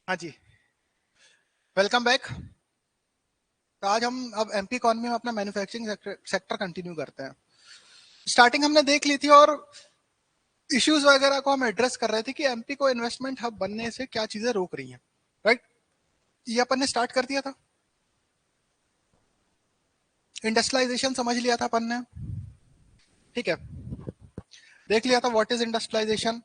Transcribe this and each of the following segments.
हाँ जी, welcome back. तो आज हम अब एमपी इकोनॉमी में अपना मैन्युफैक्चरिंग सेक्टर कंटिन्यू करते हैं। स्टार्टिंग हमने देख ली थी और इश्यूज वगैरह को हम एड्रेस कर रहे थे कि एमपी को इन्वेस्टमेंट हब बनने से क्या चीजें रोक रही हैं, राइट। ये अपन ने स्टार्ट कर दिया था। इंडस्ट्रियलाइजेशन समझ लिया था अपन ने, ठीक है। देख लिया था व्हाट इज इंडस्ट्रियलाइजेशन,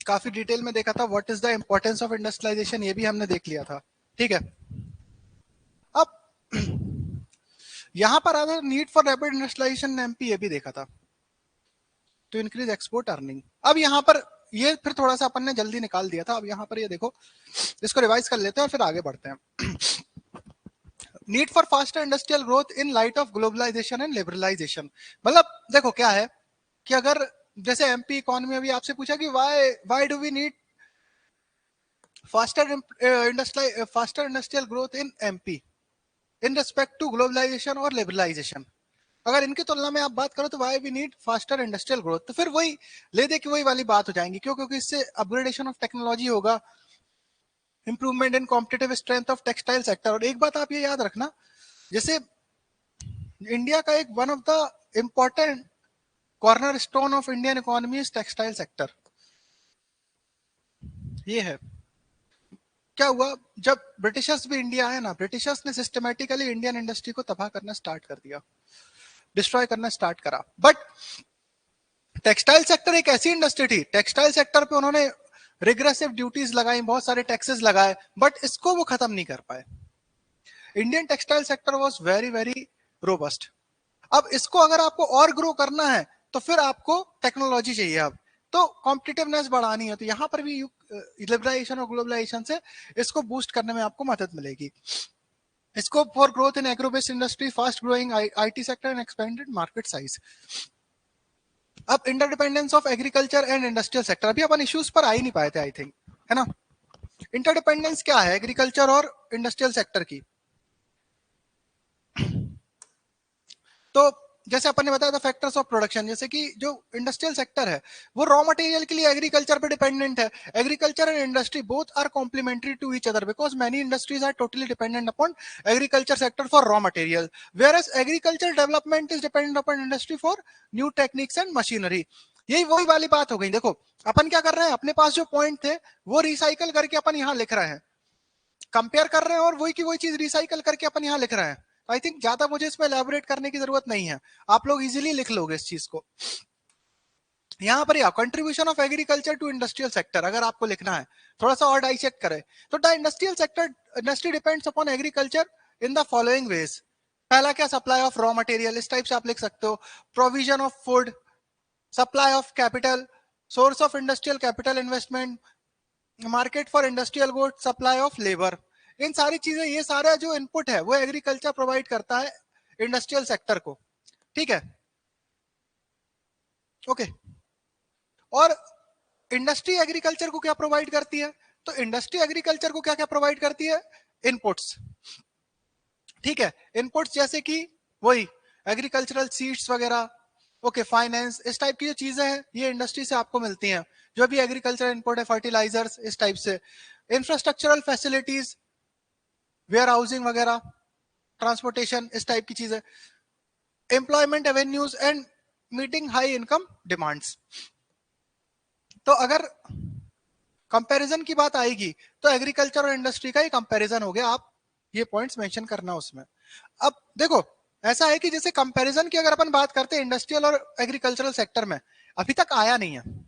काफी डिटेल में देखा था what is the importance of industrialisation, ये भी हमने देख लिया था, ठीक है। अब यहां पर अगर need for rapid industrialisation MP ये भी देखा था टू इंक्रीज एक्सपोर्ट अर्निंग। अब यहाँ पर ये फिर थोड़ा सा अपन ने जल्दी निकाल दिया था। अब यहाँ पर ये देखो, इसको रिवाइज कर लेते हैं और फिर आगे बढ़ते हैं। Need for faster industrial growth in light of globalisation and liberalisation. मतलब देखो क्या है कि अगर जैसे एमपी इकोनॉमी अभी आपसे पूछा कि why do we need faster industrial growth in MP in respect to globalisation और लिबरलाइजेशन। अगर इनकी तुलना में आप बात करो तो why we need faster industrial growth, तो फिर वही ले दे कि वही वाली बात हो जाएंगी। क्यों? क्योंकि इससे अपग्रेडेशन ऑफ टेक्नोलॉजी होगा, improvement in competitive strength of textile sector. और एक बात आप ये याद रखना, जैसे इंडिया का एक one of the important corner stone of Indian economy is textile sector. ये है, क्या हुआ जब ब्रिटिशर्स भी इंडिया आए ना, ब्रिटिशर्स ने सिस्टमेटिकली इंडियन इंडस्ट्री को तबाह करना स्टार्ट कर दिया, डिस्ट्रॉय करना स्टार्ट करा। बट टेक्सटाइल सेक्टर एक ऐसी इंडस्ट्री थी, टेक्सटाइल सेक्टर पे उन्होंने रिग्रेसिव ड्यूटीज लगाई, बहुत सारे टैक्सेस लगाए, बट इसको वो खत्म नहीं कर पाए। Indian textile sector was very very robust. अब इसको अगर आपको और ग्रो करना है तो फिर आपको टेक्नोलॉजी चाहिए। अब तो कॉम्पिटिटिवनेस बढ़ानी है, तो यहाँ पर भी लिबराइजेशन और ग्लोबलाइजेशन से इसको बूस्ट करने में आपको मदद मिलेगी। Scope for growth in agro based industry, fast growing IT sector and expanded market size. अब interdependence of agriculture and industrial sector, अभी अपन इश्यूज पर आ ही नहीं पाए थे आई थिंक, है ना। इंटरडिपेंडेंस क्या है एग्रीकल्चर और इंडस्ट्रियल सेक्टर की? तो जैसे अपन ने बताया था फैक्टर्स ऑफ प्रोडक्शन, जैसे कि जो इंडस्ट्रियल सेक्टर है वो रॉ मटेरियल के लिए एग्रीकल्चर पे डिपेंडेंट है। Agriculture and industry both are complementary to each other because many industries are totally dependent upon agriculture sector for raw material, whereas agriculture development is dependent upon industry for new techniques and machinery. यही वही वाली बात हो गई। देखो अपन क्या कर रहे हैं, अपने पास जो पॉइंट थे वो रिसाइकल करके अपन यहाँ लिख रहे हैं, कंपेयर कर रहे हैं और वही की वही चीज रिसाइकल करके अपन यहाँ लिख रहे हैं। आई थिंक ज्यादा मुझे इसमें एलैबोरेट करने की जरूरत नहीं है, आप लोग इजीली लिख लोगे इस चीज को। यहाँ पर या contribution of agriculture to industrial sector अगर आपको लिखना है, थोड़ा सा और डाइसेक्ट करें तो the industrial sector industry depends upon agriculture in the following ways. पहला क्या, सप्लाई ऑफ रॉ मटेरियल, इस टाइप से आप लिख सकते हो। Provision of food, supply of capital, source of industrial capital investment, market for industrial goods, supply of labour. इन सारी चीजें, ये सारा जो इनपुट है वो एग्रीकल्चर प्रोवाइड करता है इंडस्ट्रियल सेक्टर को, ठीक है, ओके। और इंडस्ट्री एग्रीकल्चर को क्या प्रोवाइड करती है? तो इंडस्ट्री एग्रीकल्चर को क्या क्या प्रोवाइड करती है? इनपुट्स, ठीक है। इनपुट्स जैसे कि वही एग्रीकल्चरल सीड्स वगैरह, ओके, फाइनेंस, इस टाइप की जो चीजें हैं ये इंडस्ट्री से आपको मिलती हैं। जो भी एग्रीकल्चर इनपुट है, फर्टिलाइजर्स, इस टाइप से। इंफ्रास्ट्रक्चरल फैसिलिटीज, वेयर हाउसिंग वगैरह, ट्रांसपोर्टेशन, इस टाइप की चीजें। Employment avenues and meeting high income demands. तो अगर कंपैरिजन की बात आएगी तो एग्रीकल्चर और इंडस्ट्री का ही कंपैरिजन हो गया, आप ये पॉइंट्स मेंशन करना उसमें। अब देखो ऐसा है कि जैसे कंपैरिजन की अगर अपन बात करते हैं इंडस्ट्रियल और एग्रीकल्चरल सेक्टर में, अभी तक आया नहीं है।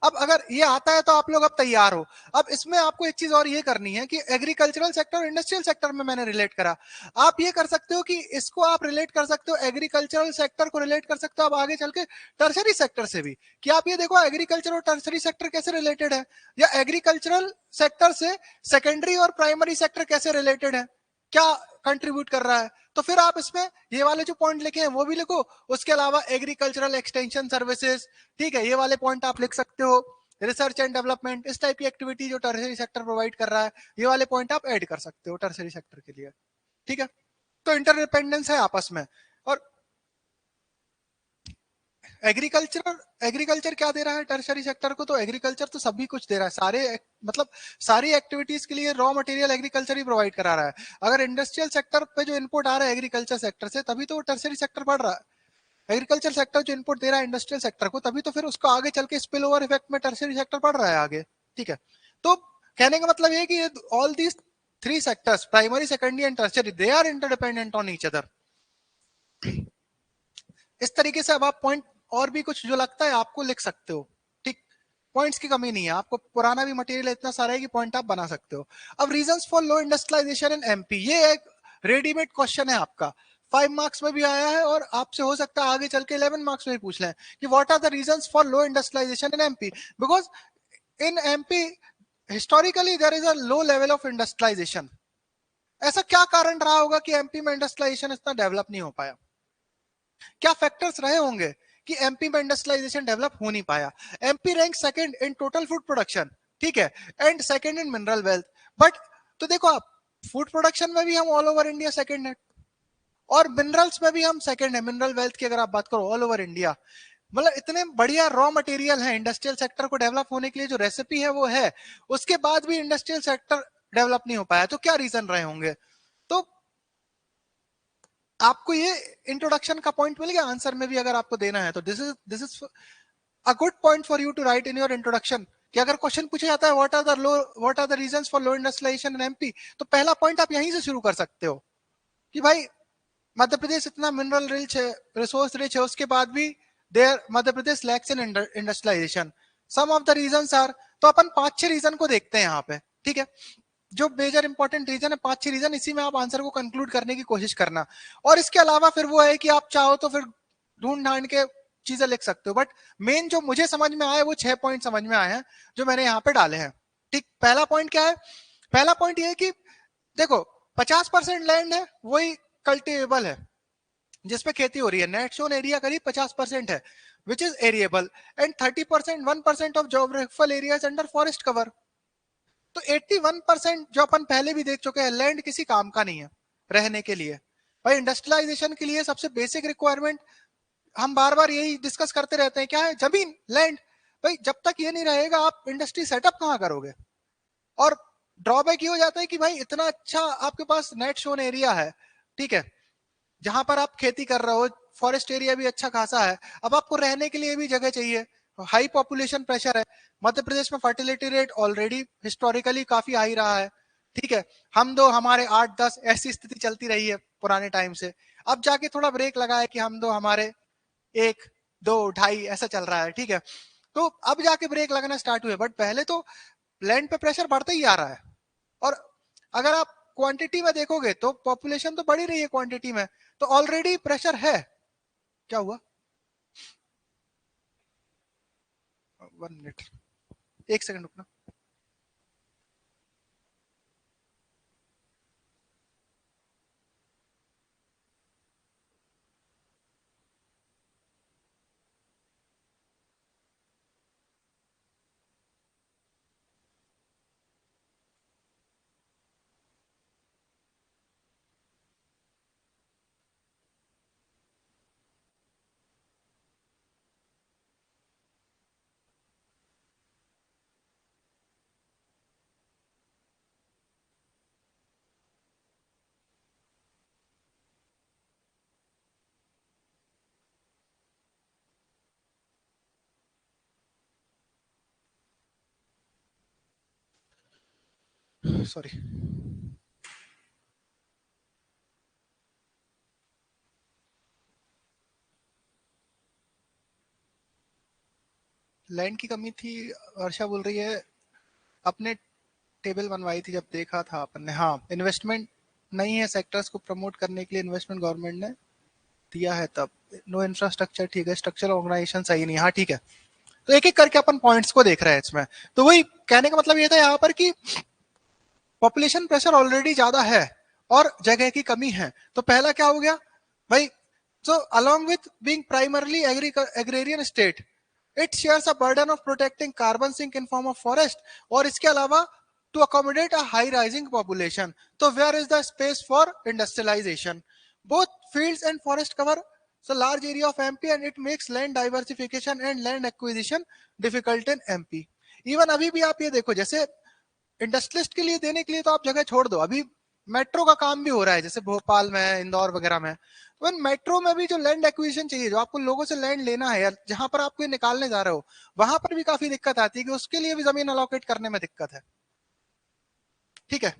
अब अगर ये आता है तो आप लोग अब तैयार हो। अब इसमें आपको एक चीज और ये करनी है कि एग्रीकल्चरल सेक्टर और इंडस्ट्रियल सेक्टर में मैंने रिलेट करा, आप ये कर सकते हो कि इसको आप रिलेट कर सकते हो, एग्रीकल्चरल सेक्टर को रिलेट कर सकते हो अब आगे चल के टर्सरी सेक्टर से भी, कि आप ये देखो एग्रीकल्चर और टर्सरी सेक्टर कैसे रिलेटेड है, या एग्रीकल्चरल सेक्टर से सेकेंडरी और प्राइमरी सेक्टर कैसे रिलेटेड है, क्या कंट्रीब्यूट कर रहा है। तो फिर आप इसमें ये वाले जो पॉइंट लिखे हैं वो भी लिखो, उसके अलावा एग्रीकल्चरल एक्सटेंशन सर्विसेज, ठीक है, ये वाले पॉइंट आप लिख सकते हो। रिसर्च एंड डेवलपमेंट, इस टाइप की एक्टिविटी जो टर्सरी सेक्टर प्रोवाइड कर रहा है, ये वाले पॉइंट आप ऐड कर सकते हो टर्सरी सेक्टर के लिए, ठीक है। तो इंटरडिपेंडेंस है आपस में। और एग्रीकल्चर क्या दे रहा है टर्शरी सेक्टर को? तो एग्रीकल्चर तो सभी कुछ दे रहा है, मतलब सारी एक्टिविटीज के लिए रॉ मटेरियल एग्रीकल्चर ही प्रोवाइड करा रहा है। अगर इंडस्ट्रियल सेक्टर पे जो इनपुट आ रहा है एग्रीकल्चर सेक्टर से, तभी तो टर्शरी सेक्टर बढ़ रहा है। एग्रीकल्चर सेक्टर जो इनपुट दे रहा है इंडस्ट्रियल सेक्टर को, तभी तो फिर उसको आगे चल के स्पिल ओवर इफेक्ट में टर्शरी सेक्टर बढ़ रहा है आगे। ठीक है, तो कहने का मतलब ये कि all these three sectors, primary, secondary and tertiary, they are interdependent on each other. इस तरीके से अब आप पॉइंट और भी कुछ जो लगता है आपको लिख सकते हो। ठीक, पॉइंट्स की कमी नहीं है, आपको पुराना भी मटेरियल इतना सारा है कि पॉइंट आप बना सकते हो। अब reasons for low industrialisation in MP, ये एक रेडीमेड क्वेश्चन है आपका, 5 मार्क्स में भी आया है और आपसे हो सकता है आगे चल के 11 मार्क्स में भी पूछ लें कि what are the reasons for low industrialisation in MP, because in MP historically there is a low level of industrialisation. ऐसा क्या कारण रहा होगा कि एमपी में इंडस्ट्रियलाइजेशन इतना डेवलप नहीं हो पाया? क्या फैक्टर्स रहे होंगे कि एमपी में इंडस्ट्रियलाइजेशन डेवलप हो नहीं पाया? MP rank second in total food production, ठीक है, and second in mineral wealth. But तो देखो आप, फूड प्रोडक्शन में भी हम ऑल ओवर इंडिया सेकंड है, और मिनरल्स में भी हम सेकंड है, मिनरल वेल्थ की अगर आप बात करो ऑल ओवर इंडिया। मतलब इतने बढ़िया रॉ मटेरियल है इंडस्ट्रियल सेक्टर को डेवलप होने के लिए, जो रेसिपी है वो है, उसके बाद भी इंडस्ट्रियल सेक्टर डेवलप नहीं हो पाया। तो क्या रीजन रहे होंगे? तो आपको ये इंट्रोडक्शन का पॉइंट मिल गया आंसर में भी, अगर आपको देना है तो this is a good point for you to write in your introduction. कि अगर क्वेश्चन पूछा जाता है what are the reasons for low industrialisation in MP, तो पहला पॉइंट आप यहीं से शुरू कर सकते हो कि भाई मध्य प्रदेश इतना मिनरल रिच है, रिसोर्स रिच है, उसके बाद भी there Madhya Pradesh lacks in industrialisation. Some of the reasons are, तो अपन 5-6 रीजन को देखते हैं यहाँ पे। ठीक है, जो मेजर इंपॉर्टेंट रीजन है, 5-6 रीजन, इसी में आप आंसर को कंक्लूड करने की कोशिश करना। और इसके अलावा फिर वो है कि आप चाहो तो फिर ढूंढ ढांड के चीजें लिख सकते हो, बट मेन जो मुझे समझ में आए वो 6 पॉइंट समझ में आए हैं जो मैंने यहाँ पे डाले हैं। ठीक, पहला पॉइंट क्या है? पहला पॉइंट ये है कि देखो 50% लैंड है वही कल्टिवेबल है, जिसपे खेती हो रही है, नेट शोन एरिया करीब 50% है which is arable, and 30% 1% of geographical area is under forest cover. तो 81% जो अपन पहले भी देख चुके हैं, लैंड किसी काम का नहीं है रहने के लिए। भाई इंडस्ट्रियलाइजेशन के लिए सबसे बेसिक रिक्वायरमेंट हम बार बार यही डिस्कस करते रहते हैं, क्या है? जमीन, लैंड। भाई जब तक ये नहीं रहेगा आप इंडस्ट्री सेटअप कहाँ करोगे? और ड्रॉबैक ये हो जाता है कि भाई इतना अच्छा आपके पास नेट शोन एरिया है, ठीक है, जहां पर आप खेती कर रहे हो, फॉरेस्ट एरिया भी अच्छा खासा है, अब आपको रहने के लिए भी जगह चाहिए, हाई पॉपुलेशन प्रेशर है। मध्य प्रदेश में फर्टिलिटी रेट ऑलरेडी हिस्टोरिकली काफी हाई रहा है, ठीक है, हम दो हमारे 8-10 ऐसी स्थिति चलती रही है पुराने टाइम से। अब जाके थोड़ा ब्रेक लगा है कि हम दो हमारे 1, 2, 2.5 ऐसा चल रहा है, ठीक है, तो अब जाके ब्रेक लगना स्टार्ट हुए, बट पहले तो लैंड पे प्रेशर बढ़ता ही आ रहा है। और अगर आप क्वांटिटी में देखोगे तो पॉपुलेशन तो बढ़ ही रही है क्वांटिटी में, तो ऑलरेडी प्रेशर है। क्या हुआ? 1 मिनट, 1 सेकंड रुकना। सॉरी, लैंड की कमी थी, वर्षा बोल रही है। अपने टेबल बनवाई थी जब देखा था अपन ने, हाँ, इन्वेस्टमेंट नहीं है सेक्टर्स को प्रमोट करने के लिए, इन्वेस्टमेंट गवर्नमेंट ने दिया है तब। नो इंफ्रास्ट्रक्चर, ठीक है, स्ट्रक्चर ऑर्गेनाइजेशन सही नहीं, हाँ ठीक है। तो एक एक करके अपन पॉइंट्स को देख रहे हैं इसमें। तो वही कहने का मतलब ये था यहाँ पर कि पॉपुलेशन प्रेशर ऑलरेडी ज्यादा है और जगह की कमी है। तो पहला क्या हो गया भाई? So along with being primarily agrarian state, it shares a burden of protecting carbon sink in form of forest, और इसके अलावा to accommodate a high rising population. So where is the space for industrialization? Both fields and forest cover so large area of MP and it makes land diversification and land acquisition difficult in MP. Even अभी भी आप ये देखो, जैसे industrialist के लिए देने के लिए तो आप जगह छोड़ दो, अभी मेट्रो का काम भी हो रहा है जैसे भोपाल में, इंदौर वगैरह में, तो मेट्रो में भी जो लैंड एक्विजिशन चाहिए, जो आपको लोगों से लैंड लेना है या जहां पर आपको निकालने जा रहे हो, वहां पर भी काफी दिक्कत आती है कि उसके लिए भी जमीन अलोकेट करने में दिक्कत है। ठीक है,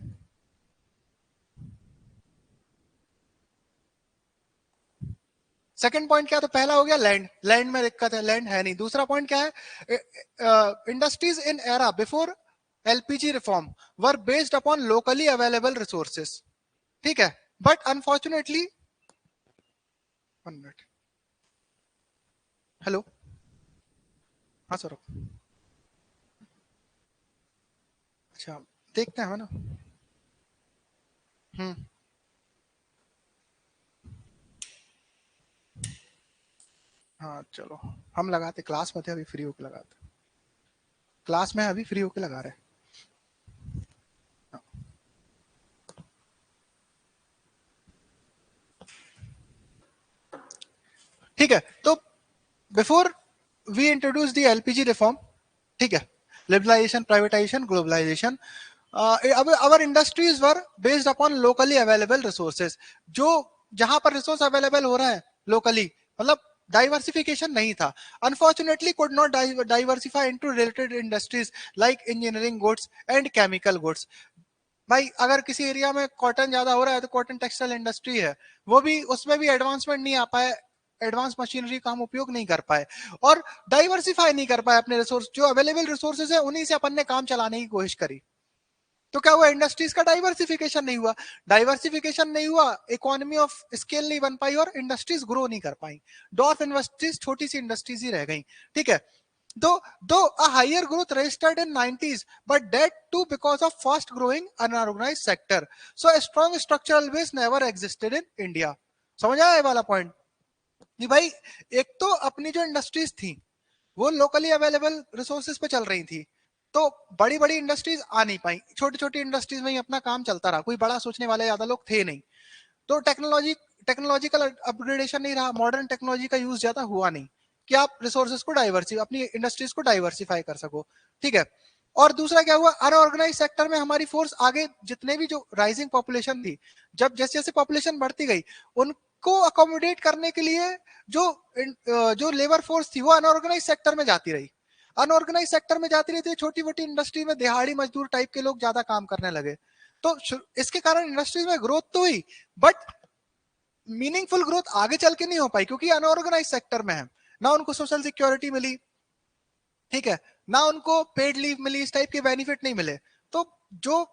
सेकंड पॉइंट क्या, तो पहला हो गया लैंड, लैंड में दिक्कत है, लैंड है नहीं। दूसरा पॉइंट क्या है, इंडस्ट्रीज इन एरा बिफोर एलपीजी रिफॉर्म वर based upon locally available resources. ठीक है, बट अनफॉर्चुनेटली, 1 मिनट, हेलो, हाँ सर, अच्छा देखते हैं ना। हम्म, हाँ चलो, हम लगाते, क्लास में थे अभी फ्री होके लगाते, क्लास में अभी फ्री होके लगा रहे। ठीक है, तो before we introduce the LPG reform, ठीक है, liberalisation, privatisation, globalisation, our industries were based upon locally available resources. जो जहां पर रिसोर्स अवेलेबल हो रहा है लोकली, मतलब डाइवर्सिफिकेशन नहीं था, unfortunately could not diversify into related industries like engineering goods and chemical goods. भाई अगर किसी एरिया में कॉटन ज्यादा हो रहा है तो कॉटन टेक्सटाइल इंडस्ट्री है, वो भी, उसमें भी एडवांसमेंट नहीं आ पाए, एडवांस मशीनरी का हम उपयोग नहीं कर पाए और डाइवर्सिफाई नहीं कर पाए अपने रिसोर्स, जो अवेलेबल रिसोर्सेज है उन्हीं से अपन ने काम चलाने की कोशिश करी। तो क्या हुआ, इंडस्ट्रीज का डाइवर्सिफिकेशन नहीं हुआ, डाइवर्सिफिकेशन नहीं हुआ, इकोनॉमी ऑफ स्केल नहीं बन पाई और इंडस्ट्रीज ग्रो नहीं कर पाई, डॉर्फ इंडस्ट्रीज, छोटी सी इंडस्ट्रीज ही रह गई। ठीक है, though a higher growth registered in 90s, but that too because of fast growing unorganized sector, so a strong structural base never existed in India। समझ आया ये वाला पॉइंट कि भाई एक तो अपनी जो इंडस्ट्रीज थी वो लोकली अवेलेबल रिसोर्सेज पे चल रही थी, तो बड़ी बड़ी इंडस्ट्रीज आ नहीं पाई, छोटी छोटी इंडस्ट्रीज में ही अपना काम चलता रहा, कोई बड़ा सोचने वाले ज्यादा लोग थे नहीं, तो टेक्नोलॉजिकल अपग्रेडेशन नहीं रहा, मॉडर्न टेक्नोलॉजी का यूज ज्यादा हुआ नहीं कि आप रिसोर्सेज को अपनी इंडस्ट्रीज को डाइवर्सिफाई कर सको। ठीक है, और दूसरा क्या हुआ, अनऑर्गेनाइज सेक्टर में हमारी फोर्स आगे, जितने भी जो राइजिंग पॉपुलेशन थी, जब जैसे जैसे पॉपुलेशन बढ़ती गई, उनको अकोमोडेट करने के लिए जो जो लेबर फोर्स थी वो अनऑर्गेनाइज सेक्टर में जाती रही, अनऑर्गेनाइज सेक्टर में जाती रही, तो छोटी मोटी इंडस्ट्री में दिहाड़ी मजदूर टाइप के लोग ज्यादा काम करने लगे, तो इसके कारण इंडस्ट्रीज में ग्रोथ तो हुई, बट मीनिंगफुल ग्रोथ आगे चल के नहीं हो पाई क्योंकि अनऑर्गेनाइज सेक्टर में है, ना उनको सोशल सिक्योरिटी मिली, ठीक है, ना उनको पेड लीव मिली, इस टाइप के बेनिफिट नहीं मिले, तो जो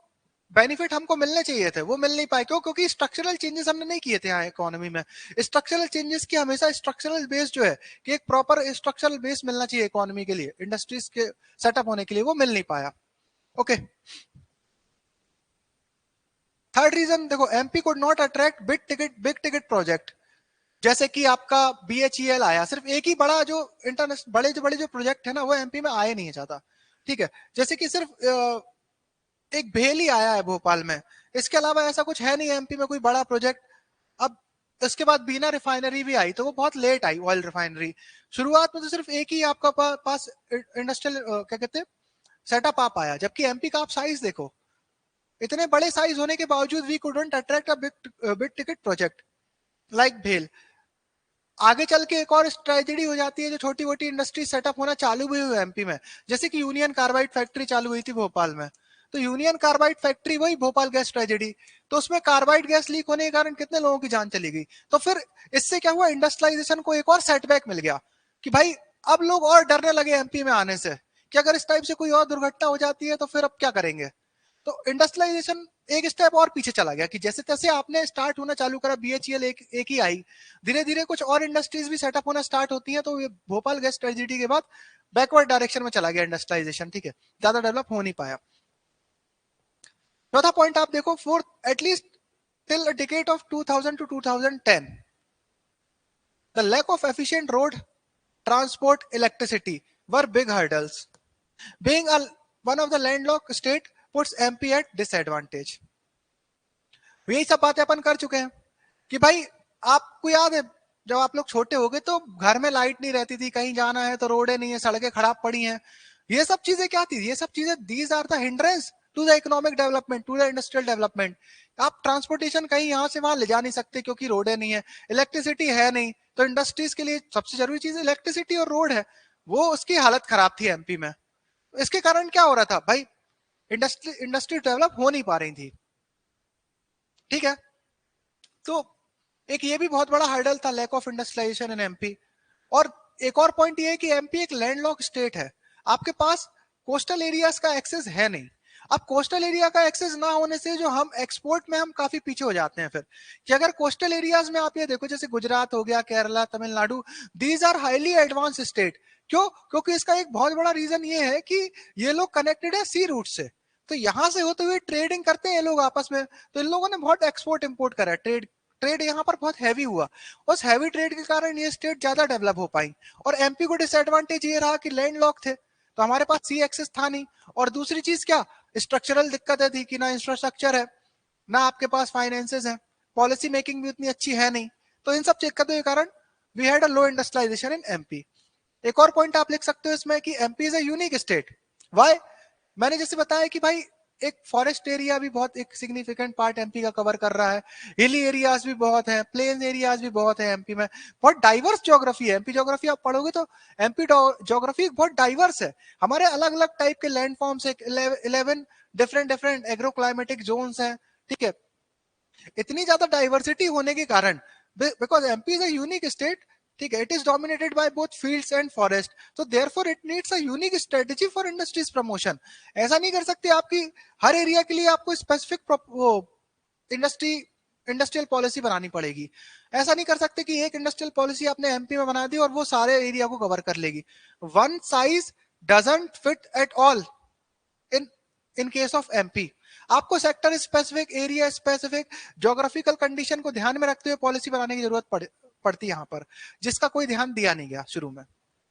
बेनिफिट हमको मिलने चाहिए थे वो मिल नहीं पाए, क्यों, क्योंकि स्ट्रक्चरल चेंजेस हमने नहीं किए थे यहाँ इकोनॉमी में। स्ट्रक्चरल चेंजेस की हमेशा स्ट्रक्चरल बेस जो है कि एक प्रॉपर स्ट्रक्चरल बेस मिलना चाहिए इकोनॉमी के लिए, इंडस्ट्रीज के सेटअप होने के लिए, वो मिल नहीं पाया। ओके, थर्ड रीजन देखो, MP could not attract big ticket project, जैसे कि आपका बीएचईएल आया, सिर्फ एक ही बड़ा जो इंटरनेशनल बड़े जो प्रोजेक्ट है ना वो एमपी में आए नहीं चाहता। ठीक है, जैसे कि सिर्फ एक भेल ही आया है भोपाल में, इसके अलावा ऐसा कुछ है नहीं एमपी में कोई बड़ा प्रोजेक्ट। अब इसके बाद बीना रिफाइनरी भी आई तो वो बहुत लेट आई, ऑयल रिफाइनरी, शुरुआत में तो सिर्फ एक ही आपका पास इंडस्ट्रियल क्या कहते हैं सेटअप आ पाया, जबकि एमपी का आप साइज देखो, इतने बड़े साइज होने के बावजूद we couldn't attract a big ticket project like भेल। आगे चल के एक और ट्रेजेडी हो जाती है, जो छोटी मोटी इंडस्ट्री सेटअप होना चालू भी हुई एमपी में, जैसे कि यूनियन कार्बाइड फैक्ट्री चालू हुई थी भोपाल में, तो यूनियन कार्बाइड फैक्ट्री वही भोपाल गैस ट्रेजेडी, तो उसमें कार्बाइड गैस लीक होने के कारण कितने लोगों की जान चली गई, तो फिर इससे क्या हुआ, इंडस्ट्रियलाइजेशन को एक और सेटबैक मिल गया कि भाई अब लोग और डरने लगे एमपी में आने से कि अगर इस टाइप से कोई और दुर्घटना हो जाती है तो फिर अब क्या करेंगे, तो इंडस्ट्रियलाइजेशन एक स्टेप और पीछे चला गया कि जैसे तैसे आपने स्टार्ट होना चालू करा, बीएचईएल एक ही आई, धीरे धीरे कुछ और इंडस्ट्रीज भी सेटअप होना स्टार्ट होती हैं, तो ये भोपाल गैस ट्रेजेडी के बाद बैकवर्ड डायरेक्शन में चला गया इंडस्ट्रियलाइजेशन। ठीक है, ज्यादा डेवलप हो नहीं पाया। चौथा पॉइंट आप देखो, fourth at least till a decade of 2000 to 2010 the lack of efficient road transport, electricity were big hurdles. Being one of the landlocked state puts MP at disadvantage. यही सब बातें अपन कर चुके हैं कि भाई आपको याद है जब आप लोग छोटे हो गए तो घर में लाइट नहीं रहती थी, कहीं जाना है तो रोडें नहीं है, सड़कें खराब पड़ी हैं। ये सब चीजें क्या थी? ये सब चीजें, these are the hindrance to the economic development, to the industrial development. आप ट्रांसपोर्टेशन कहीं यहाँ से वहां ले जा नहीं सकते क्योंकि रोडें नहीं है, इलेक्ट्रिसिटी है नहीं, तो इंडस्ट्रीज के लिए सबसे जरूरी चीज इलेक्ट्रिसिटी और रोड है। वो उसकी हालत खराब थी एमपी में। इसके कारण क्या हो रहा था भाई? इंडस्ट्री डेवलप हो नहीं पा रही थी। ठीक है, तो एक ये भी बहुत बड़ा हर्डल था, lack of industrialisation in MP. और एक और पॉइंट ये है कि एमपी एक लैंडलॉक स्टेट है, आपके पास कोस्टल एरियाज का एक्सेस है नहीं। अब कोस्टल एरिया का एक्सेस ना होने से जो हम एक्सपोर्ट में हम काफी पीछे हो जाते हैं फिर, कि अगर कोस्टल एरियाज में आप ये देखो, जैसे गुजरात हो गया, Kerala, Tamil Nadu, these are highly advance state. क्यों? क्योंकि इसका एक बहुत बड़ा रीजन ये है कि ये लोग कनेक्टेड है सी रूट से, तो यहां से होते हुए ट्रेडिंग करते हैं ये लोग आपस में, तो इन लोगों ने बहुत एक्सपोर्ट इंपोर्ट करा है, ट्रेड ट्रेड यहाँ पर बहुत हैवी हुआ। उस हैवी ट्रेड के कारण ये स्टेट ज्यादा डेवलप हो पाई। और एमपी को डिसएडवांटेज ये रहा कि लैंड लॉक थे, तो हमारे पास सी एक्सेस था नहीं। और दूसरी चीज क्या, स्ट्रक्चरल दिक्कतें थी कि ना इंफ्रास्ट्रक्चर है, ना आपके पास फाइनेंसेस है, पॉलिसी मेकिंग भी उतनी अच्छी है नहीं। तो इन सब दिक्कतों के कारण we had a low industrialisation in MP. एक और पॉइंट आप लिख सकते हो इसमें कि MP is a unique state. Why? मैंने जैसे बताया कि भाई एक फॉरेस्ट एरिया भी बहुत एक सिग्निफिकेंट पार्ट एमपी का कवर कर रहा है, हिली एरियाज भी बहुत है, प्लेन एरियाज भी बहुत है एमपी में, बहुत डाइवर्स ज्योग्राफी है एमपी ज्योग्राफी। आप पढ़ोगे तो एमपी ज्योग्राफी बहुत डाइवर्स है, हमारे अलग अलग टाइप के लैंड फॉर्म्स है, 11 different different agro climatic zones हैं। ठीक है, इतनी ज्यादा डाइवर्सिटी होने के कारण, because MP is a unique state, ठीक है, it is dominated by both fields and forest, तो therefore it needs a unique strategy for industries promotion. ऐसा नहीं कर सकते आपकी हर एरिया के लिए आपको स्पेसिफिक इंडस्ट्री इंडस्ट्रियल पॉलिसी बनानी पड़ेगी। ऐसा नहीं कर सकते कि एक इंडस्ट्रियल पॉलिसी आपने एमपी में बना दी और वो सारे एरिया को कवर कर लेगी। One size doesn't fit at all in in case of MP. आपको sector specific, area specific, geographical condition को ध्यान में रखते हुए पॉलिसी बनाने की जरूरत पड़ती है यहाँ पर, जिसका कोई ध्यान दिया नहीं गया शुरू में।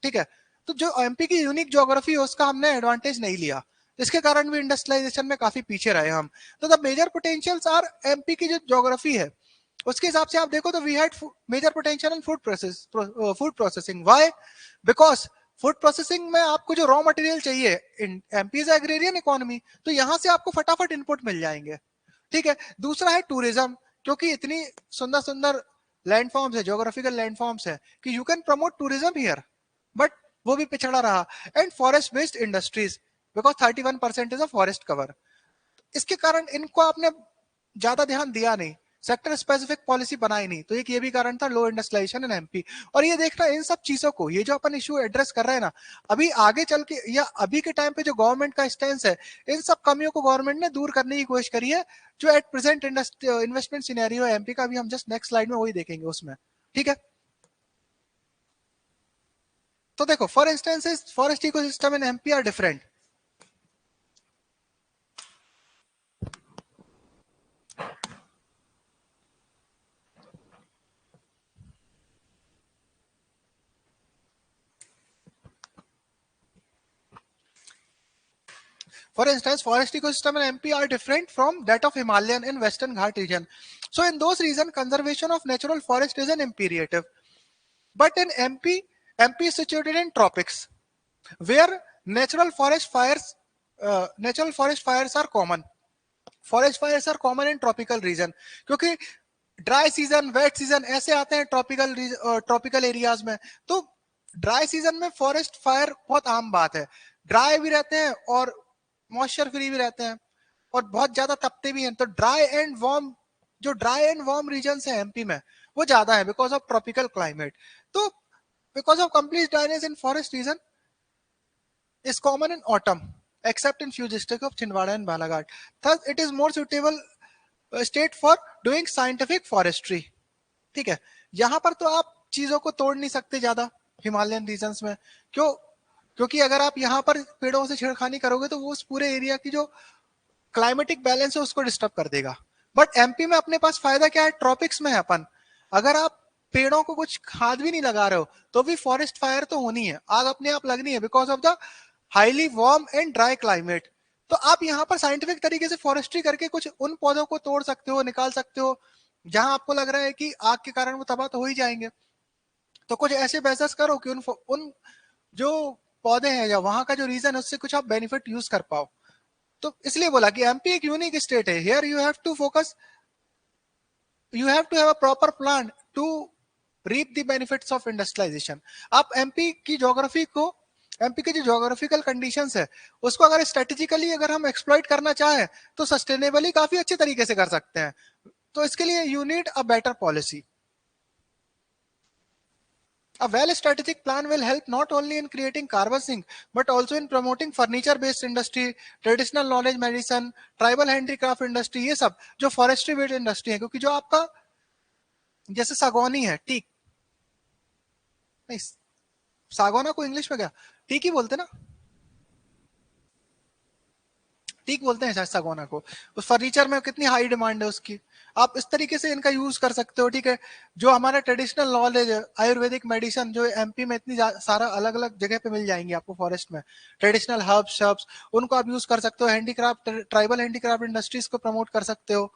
ठीक है, तो जो एमपी की यूनिक ज्योग्राफी है उसका हमने एडवांटेज नहीं लिया, इसके कारण भी इंडस्ट्रियलाइजेशन में काफी पीछे रहे हम। तो the major potentials are, MP की जो ज्योग्राफी है उसके हिसाब से आप देखो तो we had major potential in food processing. Why? Because food processing में आपको जो रॉ मटेरियल चाहिए, एमपी इज एग्रेरियन इकोनॉमी, तो यहां से आपको फटाफट इनपुट मिल जाएंगे। ठीक है, दूसरा है टूरिज्म, क्योंकि इतनी सुंदर सुंदर लैंड फॉर्म्स है, ज्योग्राफिकल लैंड फॉर्म्स है कि you can promote tourism here, but वो भी पिछड़ा रहा। And forest based industries, because 31% is a forest cover. इसके कारण इनको आपने ज्यादा ध्यान दिया नहीं, सेक्टर स्पेसिफिक पॉलिसी बनाई नहीं, तो एक ये भी कारण था लो इंडस्ट्रियलाइजेशन इन एमपी। और ये देखना, इन सब चीजों को, ये जो अपन इश्यू एड्रेस कर रहे हैं ना, अभी आगे चल के या अभी के टाइम पे जो गवर्नमेंट का स्टैंड है, इन सब कमियों को गवर्नमेंट ने दूर करने की कोशिश करी है, जो एट प्रेजेंट इन्वेस्टमेंट सिनेरियो है एमपी का, भी हम जस्ट नेक्स्ट स्लाइड में वही देखेंगे उसमें। ठीक है, तो देखो for instance forest ecosystem in MP are different. For instance, forest ecosystem in MP are different from that of Himalayan in Western Ghat region. So in those regions, conservation of natural forest is an imperative. But in MP is situated in tropics, where natural forest fires are common. Forest fires are common in tropical region, क्योंकि dry season, wait season ऐसे आते हैं tropical areas में। तो dry season में forest fire बहुत आम बात है, ड्राई भी रहते हैं और मॉइस्चर फ्री भी रहते हैं और बहुत ज्यादा तपते भी हैं। तो ड्राई एंड वार्म रीजन है एमपी में, वो ज्यादा है बिकॉज ऑफ ट्रॉपिकल क्लाइमेट। तो because of complete dryness in forest region is common in autumn, except in few districts of Chinwada and Balaghat. Thus, it is more suitable state for doing scientific forestry. ठीक है, यहाँ पर तो आप चीजों को तोड़ नहीं सकते ज्यादा हिमालयन रीजन्स में। क्यों? क्योंकि अगर आप यहाँ पर पेड़ों से छेड़खानी करोगे तो वो उस पूरे एरिया की जो क्लाइमेटिक बैलेंस है उसको डिस्टर्ब कर देगा। बट एमपी में अपने पास फायदा क्या है, ट्रॉपिक्स में है अपन, अगर आप पेड़ों को कुछ खाद भी नहीं लगा रहे हो तो भी फॉरेस्ट फायर तो होनी है, आग अपने आप लगनी है, because of the highly warm and dry climate. तो आप यहाँ पर साइंटिफिक तरीके से फॉरेस्ट्री करके कुछ उन पौधों को तोड़ सकते हो, निकाल सकते हो जहां आपको लग रहा है कि आग के कारण वो तबाह तो हो ही जाएंगे। तो कुछ ऐसे मेजर्स करो कि उन जो पौधे हैं या वहां का जो रीजन है उससे कुछ आप बेनिफिट यूज कर पाओ। तो इसलिए बोला कि एमपी एक यूनिक स्टेट है, here you have to focus, you have to have a proper plan to reap the benefits of industrialisation. आप एमपी की ज्योग्राफी को, एमपी की जो ज्योग्राफिकल कंडीशंस है उसको अगर स्ट्रेटेजिकली अगर हम एक्सप्लॉइट करना चाहें तो सस्टेनेबली काफी अच्छे तरीके से कर सकते हैं। तो इसके लिए you need a better policy. A well strategic plan will help not only in creating carbon sink but also in promoting furniture based industry, traditional knowledge medicine, tribal handicraft industry, ये सब जो फॉरेस्ट्री बेस्ड इंडस्ट्री है। क्योंकि जो आपका जैसे सागौनी है, teak नहीं, सागौना को इंग्लिश में क्या टीक ही बोलते ना, टीक बोलते हैं शायद सागौना को। उस फर्नीचर में कितनी हाई डिमांड है उसकी, आप इस तरीके से इनका यूज कर सकते हो। ठीक है, जो हमारा ट्रेडिशनल नॉलेज है, आयुर्वेदिक मेडिसिन जो एमपी में इतनी सारा अलग अलग जगह पे मिल जाएंगी आपको फॉरेस्ट में, ट्रेडिशनल हर्ब्स शर्ब्स, उनको आप यूज कर सकते हो। हैंडीक्राफ्ट, ट्राइबल हैंडीक्राफ्ट इंडस्ट्रीज को प्रमोट कर सकते हो।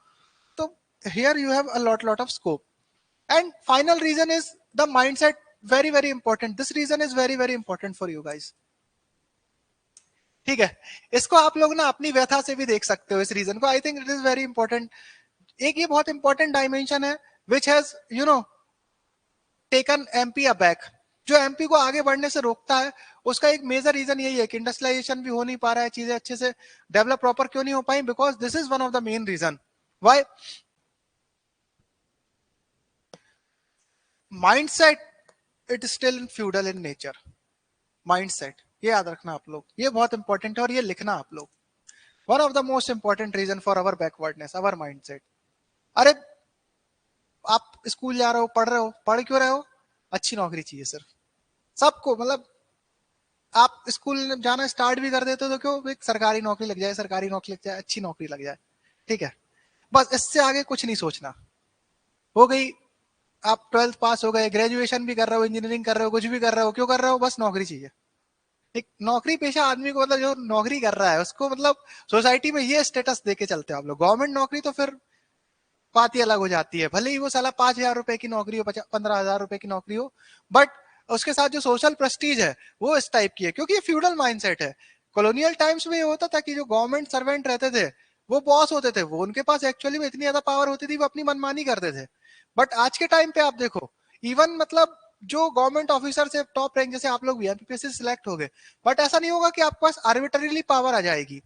तो here you have a lot of scope. And final reason is the mindset, very very important, this reason is very very important for you guys. ठीक है, इसको आप लोग ना अपनी व्यथा से भी देख सकते हो इस रीजन को। I think it is very important. एक ये बहुत इंपॉर्टेंट डायमेंशन है which has you know taken MP aback, जो एमपी को आगे बढ़ने से रोकता है। उसका एक मेजर रीजन यही है कि इंडस्ट्रियलाइजेशन भी हो नहीं पा रहा है, चीजें अच्छे से डेवलप प्रॉपर क्यों नहीं हो पाई, because this is one of the main reason why. Mindset, it is still in feudal in nature. Mindset ये याद रखना आप लोग, ये बहुत इंपॉर्टेंट है और ये लिखना आप लोग। One of the most important reason for our backwardness, our mindset. अरे आप स्कूल जा रहे हो, पढ़ रहे हो, पढ़ क्यों रहे हो, अच्छी नौकरी चाहिए सिर्फ सबको। मतलब आप स्कूल जाना स्टार्ट भी कर देते हो तो क्यों, एक सरकारी नौकरी लग जाए, सरकारी नौकरी लग जाए, अच्छी नौकरी लग जाए। ठीक है, बस इससे आगे कुछ नहीं सोचना। हो गई, आप 12th पास हो गए, ग्रेजुएशन भी कर रहे हो, इंजीनियरिंग कर रहे हो, कुछ भी कर रहे हो, क्यों कर रहे हो, बस नौकरी चाहिए। एक नौकरी पेशा आदमी को, मतलब जो नौकरी कर रहा है उसको, मतलब सोसाइटी में ये स्टेटस देके चलते हो आप लोग। गवर्नमेंट नौकरी तो फिर बात ही अलग हो जाती है, भले ही वो साला 5,000 रुपए की नौकरी हो, 15,000 रुपए की नौकरी हो, बट उसके साथ जो सोशल प्रेस्टीज है वो इस टाइप की है। क्योंकि ये फ्यूडल माइंडसेट है। कॉलोनियल टाइम्स में ये होता था कि जो गवर्नमेंट सर्वेंट रहते थे वो बॉस होते थे, वो उनके पास एक्चुअली में इतनी ज्यादा पावर होती थी, वो अपनी मनमानी करते थे। बट आज के टाइम पे आप देखो, इवन मतलब जो गवर्नमेंट ऑफिसर से टॉप रैंक, जैसे आप लोग भी एमपीएससी सिलेक्ट हो गए, बट ऐसा नहीं होगा कि आपके पास आर्बिटरीली पावर आ जाएगी,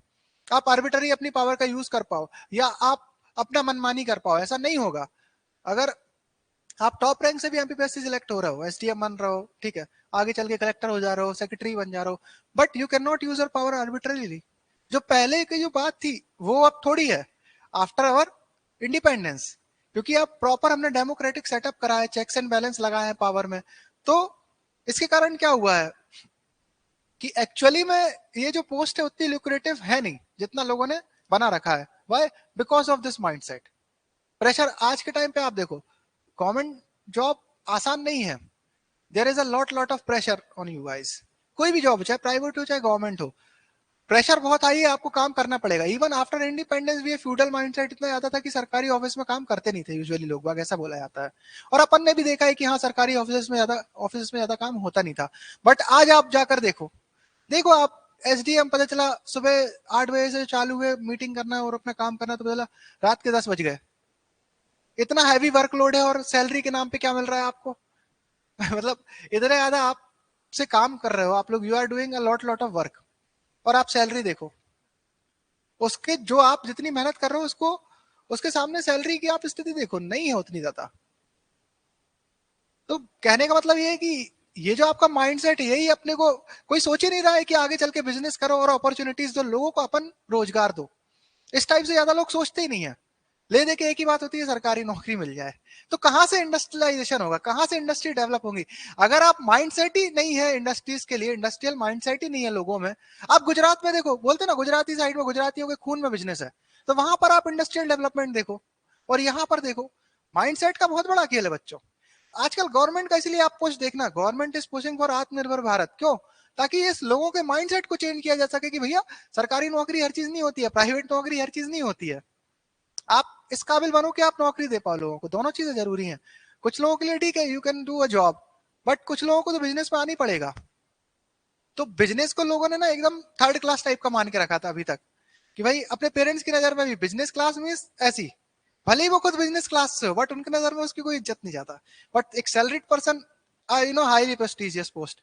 आप आर्बिटरी अपनी पावर का यूज कर पाओ या आप अपना मनमानी कर पाओ, ऐसा नहीं होगा। अगर आप टॉप रैंक से भी एमपीएससी सिलेक्ट हो रहे हो, एसडीएम बन रहे हो, ठीक है, आगे चल के कलेक्टर हो जा रहे हो, सेक्रेटरी बन जा रहे हो, but you can not use your power arbitrarily. जो पहले की जो बात थी वो अब थोड़ी है आफ्टर अवर इंडिपेंडेंस। क्योंकि अब प्रॉपर हमने डेमोक्रेटिक सेटअप करा है, चेक्स एंड बैलेंस लगाए हैं पावर में। तो इसके कारण क्या हुआ है कि एक्चुअली में ये जो पोस्ट है उतनी ल्यूक्रेटिव है नहीं जितना लोगों ने बना रखा है। Why? Because of this mindset. Pressure आज के टाइम पे आप देखो, गवर्नमेंट जॉब आसान नहीं है, there is a lot of pressure on you guys. कोई भी जॉब, चाहे प्राइवेट हो चाहे गवर्नमेंट हो, प्रेशर बहुत हाई है, आपको काम करना पड़ेगा। इवन आफ्टर इंडिपेंडेंस भी फ्यूडल माइंडसेट इतना ज्यादा था कि सरकारी ऑफिस में काम करते नहीं थे यूजुअली लोग बाग, ऐसा बोला जाता है। और अपन ने भी देखा है कि हाँ, सरकारी ऑफिस में ज्यादा काम होता नहीं था। बट आज आप जाकर देखो, देखो आप, एसडीएम पता चला सुबह 8 बजे से चालू हुए मीटिंग करना और अपना काम करना, तो पता चला रात के 10 बज गए। इतना हैवी वर्कलोड है और सैलरी के नाम पे क्या मिल रहा है आपको? मतलब इतने ज्यादा आप से काम कर रहे हो आप लोग, you are doing a lot of work, और आप सैलरी देखो उसके, जो आप जितनी मेहनत कर रहे हो उसको, उसके सामने सैलरी की आप स्थिति देखो, नहीं है उतनी ज्यादा। तो कहने का मतलब ये है कि ये जो आपका माइंडसेट है यही अपने को, कोई सोच ही नहीं रहा है कि आगे चल के बिजनेस करो और अपॉर्चुनिटीज दो लोगों को, अपन रोजगार दो। इस टाइप से ज्यादा लोग सोचते ही नहीं है। ले दे के एक ही बात होती है, सरकारी नौकरी मिल जाए। तो कहां से इंडस्ट्रियलाइजेशन होगा, कहां से इंडस्ट्री डेवलप होंगी, अगर आप माइंडसेट ही नहीं है इंडस्ट्रीज के लिए, इंडस्ट्रियल माइंडसेट ही नहीं है लोगों में। आप गुजरात में देखो, बोलते ना गुजराती साइड में गुजरातियों के खून में बिजनेस है, तो वहां पर आप इंडस्ट्रियल डेवलपमेंट देखो, और यहाँ पर देखो, माइंडसेट का बहुत बड़ा खेल है बच्चों। आजकल गवर्नमेंट का, इसलिए आप पुश देखना, गवर्नमेंट इज पुशिंग फॉर आत्मनिर्भर भारत, क्यों? ताकि इस लोगों के माइंडसेट को चेंज किया जा सके कि भैया सरकारी नौकरी हर चीज नहीं होती है, प्राइवेट नौकरी हर चीज नहीं होती है। आप इस काबिल बनो कि आप नौकरी दे पाओ लोगों को, दोनों चीजें जरूरी हैं। कुछ लोगों के लिए ठीक है, you can do a job, but कुछ लोगों को तो बिजनेस में आना ही पड़ेगा। तो बिजनेस को लोगों ने ना एकदम थर्ड क्लास टाइप का मान के रखा था अभी तक, कि भाई अपने पेरेंट्स की नजर में भी बिजनेस क्लास में ऐसी, भले ही वो खुद बिजनेस क्लास से हो बट उनकी नजर में उसकी कोई इज्जत नहीं जाता। बट एक salaried person highly prestigious post.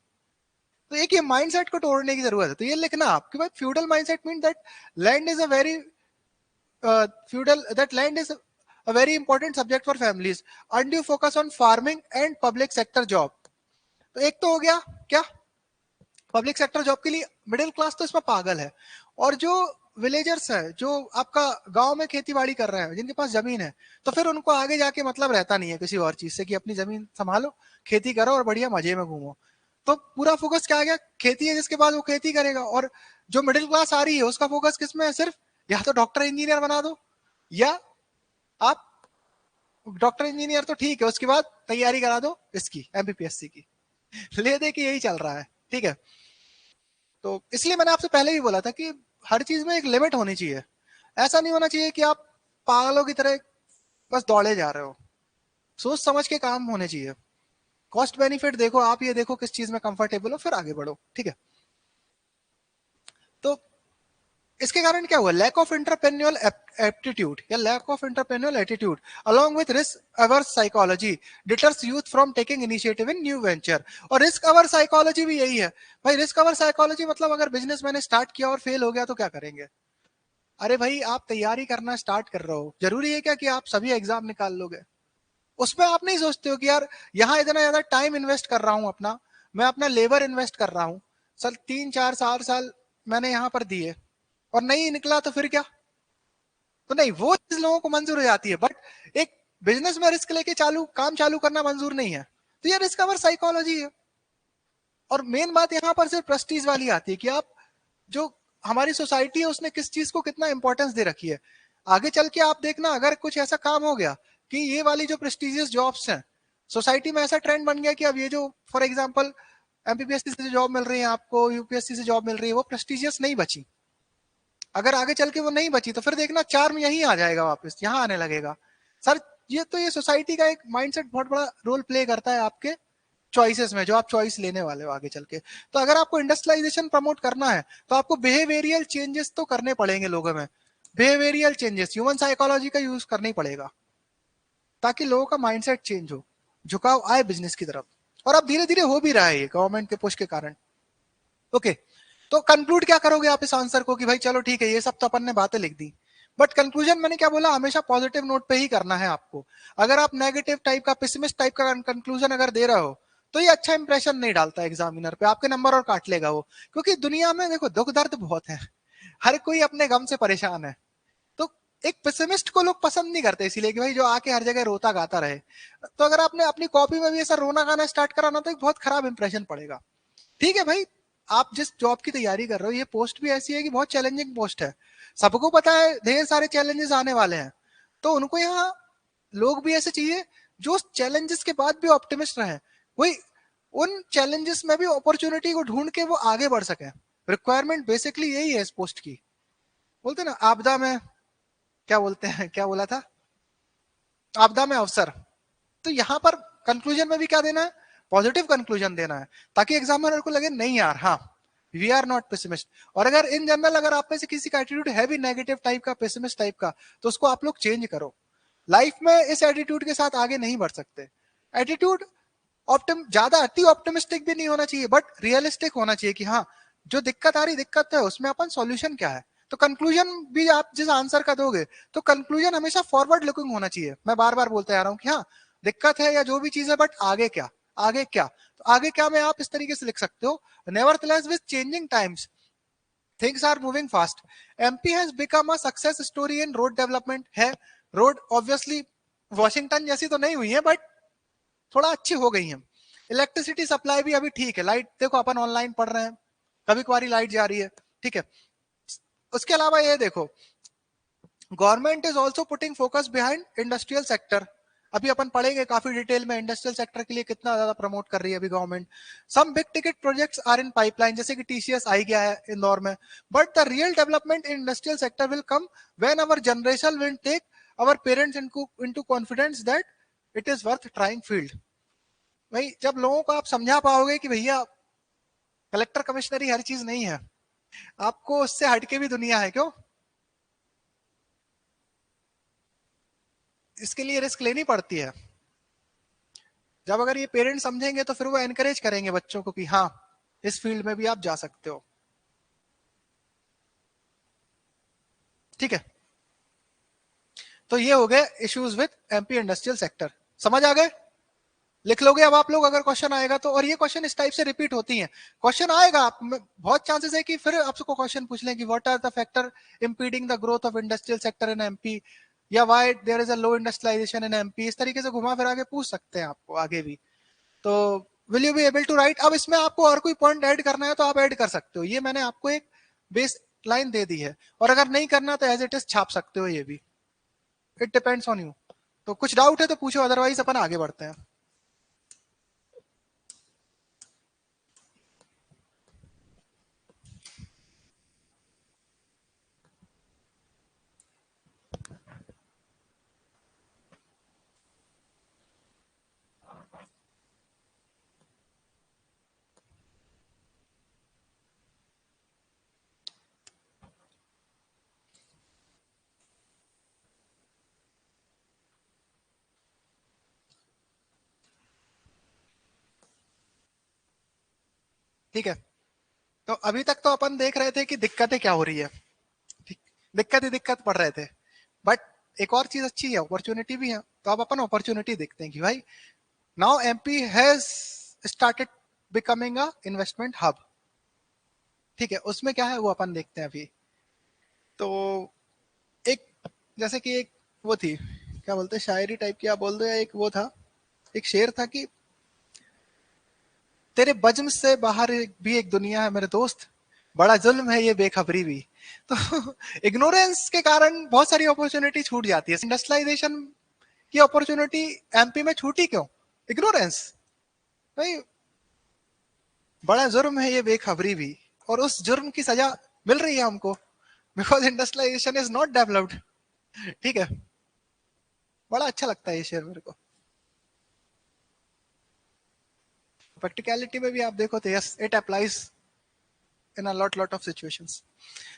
तो एक ये माइंडसेट को तोड़ने की जरूरत है। तो ये लिखना आप कि भाई feudal mindset mean that land is a very feudal that land is a very important subject for families. Undue focus on farming and public sector job. तो एक तो हो गया क्या, पब्लिक सेक्टर जॉब के लिए मिडिल क्लास तो इसमें पागल है। और जो विलेजर्स है, जो आपका गांव में खेती बाड़ी कर रहे हैं, जिनके पास जमीन है, तो फिर उनको आगे जाके मतलब रहता नहीं है किसी और चीज से, कि अपनी जमीन संभालो, खेती करो और बढ़िया मजे में घूमो। तो पूरा फोकस क्या आ गया, खेती है जिसके पास वो खेती करेगा। और जो मिडिल क्लास आ रही है उसका फोकस किस में है, सिर्फ या तो डॉक्टर इंजीनियर बना दो, या आप डॉक्टर इंजीनियर तो ठीक है, उसके बाद तैयारी करा दो इसकी एमपीपीएससी की। ले दे कि यही चल रहा है, ठीक है। तो इसलिए मैंने आपसे पहले भी बोला था कि हर चीज में एक लिमिट होनी चाहिए। ऐसा नहीं होना चाहिए कि आप पागलों की तरह बस दौड़े जा रहे हो। सोच समझ के काम होने चाहिए। कॉस्ट बेनिफिट देखो, आप ये देखो किस चीज में कंफर्टेबल हो, फिर आगे बढ़ो, ठीक है। तो इसके कारण क्या हुआ, लैक ऑफ इंटरप्रेन्योरल एप्टीट्यूड या lack of entrepreneurial attitude along with risk averse psychology deters youth from taking initiative in new venture. और रिस्क अवर साइकोलॉजी भी यही है भाई। रिस्क अवर साइकोलॉजी मतलब अगर बिजनेस मैंने स्टार्ट किया और फेल हो गया तो क्या करेंगे। अरे भाई आप तैयारी करना स्टार्ट कर रहे हो, जरूरी है क्या कि आप सभी एग्जाम निकाल लोगे। उसमें आप नहीं सोचते हो कि यार यहाँ इतना ज्यादा टाइम इन्वेस्ट कर रहा हूँ अपना, मैं अपना लेबर इन्वेस्ट कर रहा हूँ, सर 3 4 4 साल मैंने यहाँ पर दिए और नहीं निकला तो फिर क्या। तो नहीं, वो चीज लोगों को मंजूर हो जाती है, बट एक बिजनेस में रिस्क लेके काम चालू करना मंजूर नहीं है। तो ये रिस्क अवर साइकोलॉजी है। और मेन बात यहाँ पर सिर्फ प्रेस्टीज वाली आती है कि आप जो हमारी सोसाइटी है उसने किस चीज को कितना इंपॉर्टेंस दे रखी है। आगे चल के आप देखना, अगर कुछ ऐसा काम हो गया कि ये वाली जो प्रेस्टिजियस जॉब्स हैं, सोसाइटी में ऐसा ट्रेंड बन गया कि अब ये जो फॉर एग्जाम्पल एमपीपीएससी से जॉब मिल रही है आपको, यूपीएससी से जॉब मिल रही है, वो प्रेस्टिजियस नहीं बची। अगर आगे चल के वो नहीं बची तो फिर देखना चार्म यही आ जाएगा, वापस यहाँ आने लगेगा। सर ये सोसाइटी का एक माइंडसेट बहुत बड़ा रोल प्ले करता है आपके चॉइसेस में, जो आप चॉइस लेने वाले हो आगे चल के। तो अगर आपको इंडस्ट्रियलाइजेशन प्रमोट करना है तो आपको बिहेवियरियल चेंजेस तो करने पड़ेंगे लोगों में। बिहेवियरियल चेंजेस, ह्यूमन साइकोलॉजी का यूज करना ही पड़ेगा, ताकि लोगों का माइंडसेट चेंज हो, झुकाव आए बिजनेस की तरफ। और अब धीरे धीरे हो भी रहा है ये गवर्नमेंट के पुश के कारण। ओके, तो कंक्लूड क्या करोगे आप इस आंसर को कि भाई चलो ठीक है, ये सब तो अपन ने बातें लिख दी, बट कंक्लूजन मैंने क्या बोला, हमेशा पॉजिटिव नोट पे ही करना है आपको। अगर आप नेगेटिव टाइप का, पेसिमिस्ट टाइप का कंक्लूजन अगर दे रहे हो तो ये अच्छा इंप्रेशन नहीं डालता एग्जामिनर पे, आपके नंबर और काट लेगा वो। क्योंकि दुनिया में देखो दुख दर्द बहुत है, हर कोई अपने गम से परेशान है। तो एक पेसिमिस्ट को लोग पसंद नहीं करते, इसीलिए कि भाई जो आके हर जगह रोता गाता रहे। तो अगर आपने अपनी कॉपी में भी ऐसा रोना गाना स्टार्ट करा ना, तो एक बहुत खराब इंप्रेशन पड़ेगा। ठीक है भाई, आप जिस जॉब की तैयारी कर रहे हो ये पोस्ट भी ऐसी है कि बहुत चैलेंजिंग पोस्ट है, सबको पता है ढेर सारे चैलेंजेस आने वाले हैं। तो उनको यहाँ लोग भी ऐसे चाहिए जो चैलेंजेस के बाद भी ऑप्टिमिस्ट रहे, वही उन चैलेंजेस में भी अपॉर्चुनिटी को ढूंढ के वो आगे बढ़ सके। रिक्वायरमेंट बेसिकली यही है इस पोस्ट की। बोलते ना आपदा में, क्या बोलते हैं, क्या बोला था, आपदा में अवसर। तो यहाँ पर कंक्लूजन में भी क्या देना है, पॉजिटिव कंक्लूजन देना है, ताकि एग्जामिनर को लगे नहीं यार, हाँ वी आर नॉट पेसिमिस्ट। और अगर इन जनरल अगर आप में से किसी का एटीट्यूड है भी नेगेटिव टाइप का, पेसिमिस्ट टाइप का, तो उसको आप लोग चेंज करो। लाइफ में इस एटीट्यूड के साथ आगे नहीं बढ़ सकते। एटीट्यूड ज्यादा अति ऑप्टिमिस्टिक भी नहीं होना चाहिए, बट रियलिस्टिक होना चाहिए कि हाँ जो दिक्कत आ रही दिक्कत है, उसमें अपन सॉल्यूशन क्या है। तो कंक्लूजन भी आप जिस आंसर का दोगे, तो कंक्लूजन हमेशा फॉरवर्ड लुकिंग होना चाहिए। मैं बार बार बोलते आ रहा हूँ कि हाँ दिक्कत है या जो भी चीज है, बट आगे क्या, आगे क्या। तो आगे क्या में आप इस तरीके से लिख सकते हो, nevertheless with changing times things are moving fast, MP has become a success story in road development. है, रोड ऑब्वियसली वॉशिंगटन जैसी तो नहीं हुई है, बट थोड़ा अच्छी हो गई है। इलेक्ट्रिसिटी सप्लाई भी अभी ठीक है, लाइट देखो अपन ऑनलाइन पढ़ रहे हैं, कभी कभारी लाइट जा रही है, ठीक है। उसके अलावा ये देखो, government is also putting focus behind industrial sector. अभी अपन पढ़ेंगे काफी डिटेल में इंडस्ट्रियल सेक्टर के लिए कितना ज्यादा प्रमोट कर रही है अभी government. Some big ticket projects are in pipeline, जैसे कि टीसीएस आई गया है इंदौर में। But the real development in industrial sector will come when our generation will take our parents into confidence that it is worth trying field. भाई जब लोगों को आप समझा पाओगे कि भैया कलेक्टर कमिश्नरी हर चीज नहीं है, आपको उससे हटके भी दुनिया है, क्यों, इसके लिए रिस्क लेनी पड़ती है। जब अगर ये पेरेंट्स समझेंगे तो फिर वो एनकरेज करेंगे बच्चों को कि हाँ इस फील्ड में भी आप जा सकते हो। ठीक है, तो ये हो गए issues with MP industrial sector. समझ आ गए? लिख लोगे अब आप लोग अगर क्वेश्चन आएगा तो। और ये क्वेश्चन इस टाइप से रिपीट होती हैं। क्वेश्चन आएगा आप, बहुत चांसेस है कि फिर आपको क्वेश्चन पूछ लें कि what are the factor impeding the growth of industrial sector in MP, या why there is a low industrialisation in MP. इस तरीके से घुमा फिरा के पूछ सकते हैं आपको आगे भी। तो will you be able to write? अब इसमें आपको और कोई पॉइंट ऐड करना है तो आप ऐड कर सकते हो। ये मैंने आपको एक बेस लाइन दे दी है, और अगर नहीं करना तो एज इट इज छाप सकते हो ये भी। It depends on you. तो कुछ डाउट है तो पूछो, अदरवाइज अपन आगे बढ़ते हैं। ठीक है, तो अभी तक तो अपन देख रहे थे कि दिक्कतें क्या हो रही है, ठीक, दिक्कत ही दिक्कत पड़ रहे थे। बट एक और चीज अच्छी है, अपॉर्चुनिटी भी है। तो अब अपन अपॉर्चुनिटी देखते हैं कि भाई now MP has started becoming a investment hub. ठीक है, उसमें क्या है वो अपन देखते हैं अभी। तो एक, जैसे कि एक वो थी, क्या बोलते हैं, शायरी टाइप की आप बोल दो, या एक वो था, एक शेर था कि तेरे बज्म से बाहर भी एक दुनिया है मेरे दोस्त, बड़ा जुल्म है ये बेखबरी भी। तो इग्नोरेंस के कारण बहुत सारी अपॉर्चुनिटी छूट जाती है। इंडस्ट्रियलाइजेशन की अपॉर्चुनिटी एमपी में छूटी क्यों? इग्नोरेंस। भाई बड़ा जुर्म है ये बेखबरी भी, और उस जुर्म की सजा मिल रही है हमको, because industrialisation is not developed. ठीक है, बड़ा अच्छा लगता है ये शेर मेरे को। प्रैक्टिकलिटी में भी आप देखो तो yes it applies in a lot of situations.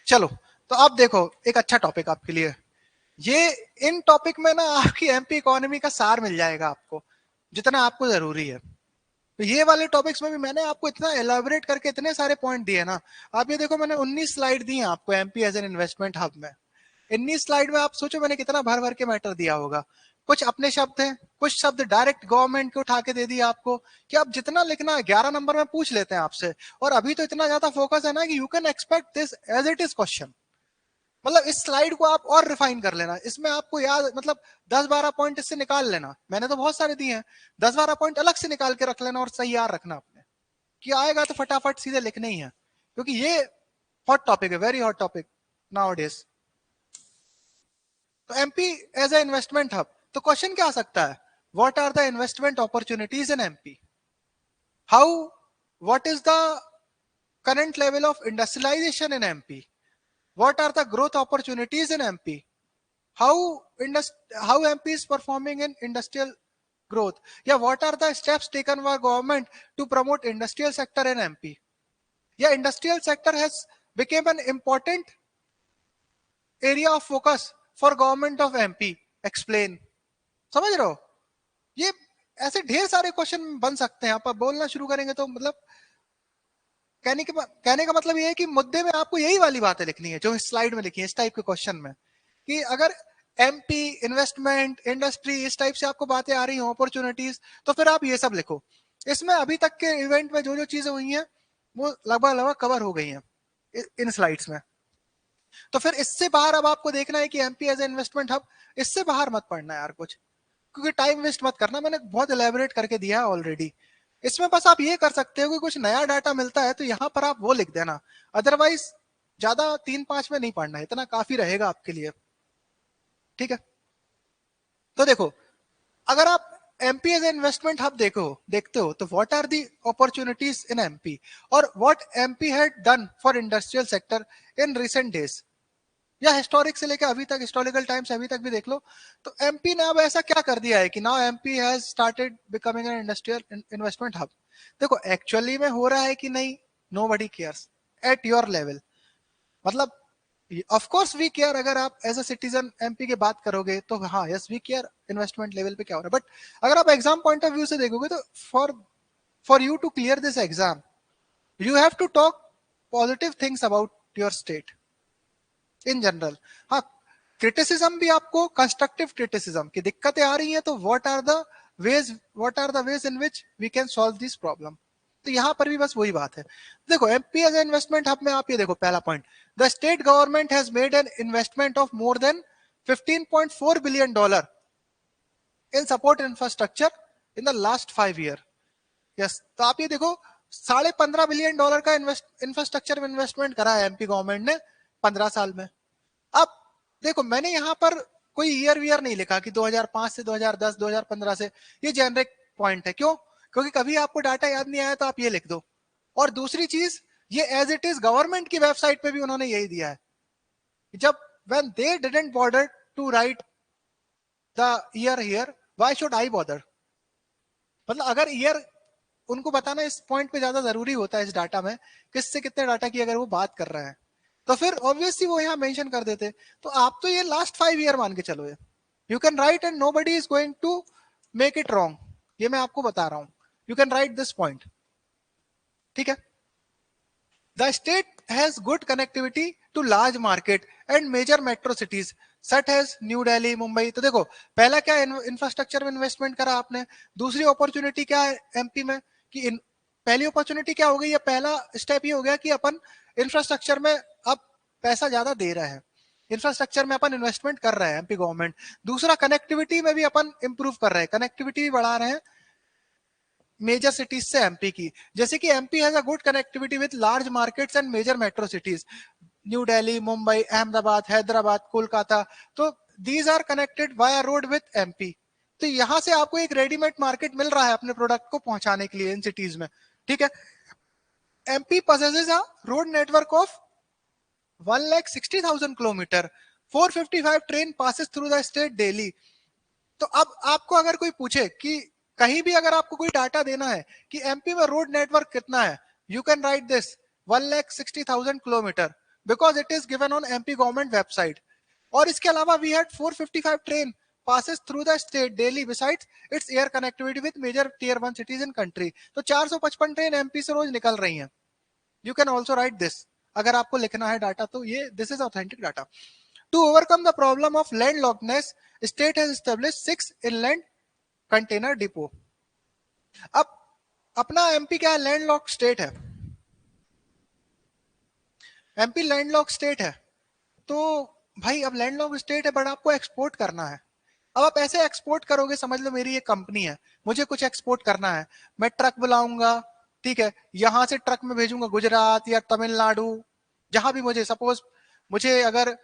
चलो, तो अब देखो एक अच्छा टॉपिक आपके लिए। ये इन टॉपिक में ना आपकी एमपी इकोनॉमी का सार मिल जाएगा आपको, जितना आपको जरूरी है। तो ये वाले टॉपिक्स में भी मैंने आपको इतना एलाबोरेट करके इतने सारे पॉइंट दिए ना। आप ये देखो, मैंने 19 स्लाइड दी हैं आपको MP as an investment hub में। 19 स्लाइड में आप सोचो मैंने कितना भर भर के मैटर दिया होगा। कुछ अपने शब्द हैं, कुछ शब्द डायरेक्ट गवर्नमेंट को उठा के दे दिया आपको, कि आप जितना लिखना है 11 नंबर में पूछ लेते हैं आपसे। और अभी तो इतना ज्यादा फोकस है ना कि you can expect this as it is question. मतलब इस स्लाइड को आप और रिफाइन कर लेना, इसमें आपको याद, मतलब 10-12 पॉइंट इससे निकाल लेना। मैंने तो बहुत सारे दिए हैं, 10-12 पॉइंट अलग से निकाल के रख लेना और तैयार रखना अपने, कि आएगा तो फटाफट सीधे लिखने ही है। क्योंकि ये हॉट टॉपिक है, very hot topic nowadays. तो MP as a investment hub, तो क्वेश्चन क्या आ सकता है? What are the investment opportunities in MP? How, what is the current level of industrialization in MP? What are the growth opportunities in MP? How how MP is performing in industrial growth? Yeah, what are the steps taken by government to promote industrial sector in MP? Yeah, industrial sector has become an important area of focus for government of MP. Explain. समझ रहे हो? ये ऐसे ढेर सारे question बन सकते हैं। आप बोलना शुरू करेंगे तो मतलब कहने का मतलब ये है कि मुद्दे में आपको यही वाली बातें लिखनी है जो इस स्लाइड में लिखी है, इस टाइप के क्वेश्चन में। कि अगर एमपी इन्वेस्टमेंट इंडस्ट्री इस टाइप से आपको बातें आ रही हो, अपॉर्चुनिटीज, तो फिर आप ये सब लिखो। इसमें अभी तक के इवेंट में जो जो चीजें हुई हैं वो लगभग लगभग कवर हो गई हैं इन स्लाइड्स में। तो फिर इससे बाहर अब आपको देखना है कि MP as a investment hub, इससे बाहर मत पड़ना यार कुछ, क्योंकि टाइम वेस्ट मत करना। मैंने बहुत एलेबोरेट करके दिया है ऑलरेडी। इसमें बस आप ये कर सकते हो कि कुछ नया डाटा मिलता है तो यहाँ पर आप वो लिख देना, अदरवाइज ज्यादा 3-5 में नहीं पढ़ना है, इतना काफी रहेगा आपके लिए। ठीक है, तो देखो, अगर आप एमपी एज इन्वेस्टमेंट हब देखते हो तो what are the opportunities in MP, और what MP had done for industrial sector in recent days. या हिस्टोरिक से लेकर अभी तक, हिस्टोरिकल टाइम से अभी तक भी देख लो, तो एमपी ने अब ऐसा क्या कर दिया है कि now MP has started becoming an industrial investment hub. देखो एक्चुअली में हो रहा है कि नहीं, nobody cares at your level. मतलब ऑफ कोर्स वी केयर, अगर आप एज अ सिटीजन एमपी की बात करोगे तो हाँ yes we care investment level पे क्या हो रहा है, बट अगर आप एग्जाम पॉइंट ऑफ व्यू से देखोगे तो for you to clear this exam you have to talk positive things about your state in general. हाँ, क्रिटिसिज्म भी आपको कंस्ट्रक्टिव क्रिटिसिज्म की दिक्कतें आ रही हैं तो what are the ways in which we can solve this problem. तो यहां पर भी बस वही बात है। देखो एमपी एज इन्वेस्टमेंट हब में आप ये देखो, पहला point, the state government has made an investment of more than $15.4 billion in support infrastructure in the last 5 year। Yes, तो आप ये देखो $15.5 billion का इंफ्रास्ट्रक्चर में इन्वेस्टमेंट करा है एमपी गवर्नमेंट ने 15 साल में। अब देखो मैंने यहाँ पर कोई ईयर वियर नहीं लिखा कि 2005 से 2010 2015 से, ये जेनरिक पॉइंट है। क्यों? क्योंकि कभी आपको डाटा याद नहीं आया तो आप ये लिख दो। और दूसरी चीज, ये एज इट इज गवर्नमेंट की वेबसाइट पे भी उन्होंने यही दिया है, जब when they didn't bother to write the year here, why should I bother? मतलब अगर ईयर उनको बताना इस पॉइंट पे ज्यादा जरूरी होता है इस डाटा में, किससे कितने डाटा की अगर वो बात कर रहे हैं तो फिर ऑब्वियसली वो यहाँ मेंशन कर देते। तो आप तो ये लास्ट 5 year मान के चलो, you can write and nobody is going to make it wrong. ये मैं आपको बता रहा हूं, you can write this point, ठीक है। The state has good connectivity to large market and major metro cities such as New Delhi, Mumbai. तो देखो पहला क्या इंफ्रास्ट्रक्चर में इन्वेस्टमेंट करा आपने, दूसरी अपॉर्चुनिटी क्या है एमपी में कि पहली अपॉर्चुनिटी क्या हो गई, या पहला स्टेप ये हो गया कि अपन इंफ्रास्ट्रक्चर में अब पैसा ज्यादा दे रहे हैं, इंफ्रास्ट्रक्चर में अपन इन्वेस्टमेंट कर रहे हैं एमपी गवर्नमेंट। दूसरा कनेक्टिविटी में भी अपन इंप्रूव कर रहे हैं, कनेक्टिविटी भी बढ़ा रहे हैं मेजर सिटीज से एमपी की। जैसे कि MP has a good connectivity with large markets and major metro cities, New Delhi, Mumbai, Ahmedabad, Hyderabad, Kolkata. तो these are connected via road with MP. तो यहां से आपको एक रेडीमेड मार्केट मिल रहा है अपने प्रोडक्ट को पहुंचाने के लिए इन सिटीज में, ठीक है। MP possesses a road network of 1,60,000 kilometre, 455 train passes through the state daily। तो अब आपको अगर कोई पूछे कि कहीं भी अगर आपको कोई डाटा देना है कि एमपी में रोड नेटवर्क कितना है, you can write this 1,60,000 kilometre because it is given on MP government website. और इसके अलावा we had 455 train passes through the state daily besides its air connectivity with major tier 1 cities in country। तो 455 train MP से रोज निकल रही हैं। You can also write this, अगर आपको लिखना है डाटा तो ये this is authentic data. To overcome the problem of landlockedness, state has established 6 inland container depot. अब अपना एमपी क्या है, लैंडलॉक स्टेट है, एमपी लैंडलॉक स्टेट है। तो भाई अब लैंडलॉक स्टेट है बट आपको एक्सपोर्ट करना है। अब आप ऐसे एक्सपोर्ट करोगे, समझ लो मेरी ये कंपनी है, मुझे कुछ एक्सपोर्ट करना है, मैं ट्रक बुलाऊंगा, ठीक है, यहां से ट्रक में भेजूंगा गुजरात या तमिलनाडु, जहां भी मुझे सपोज मुझे अगर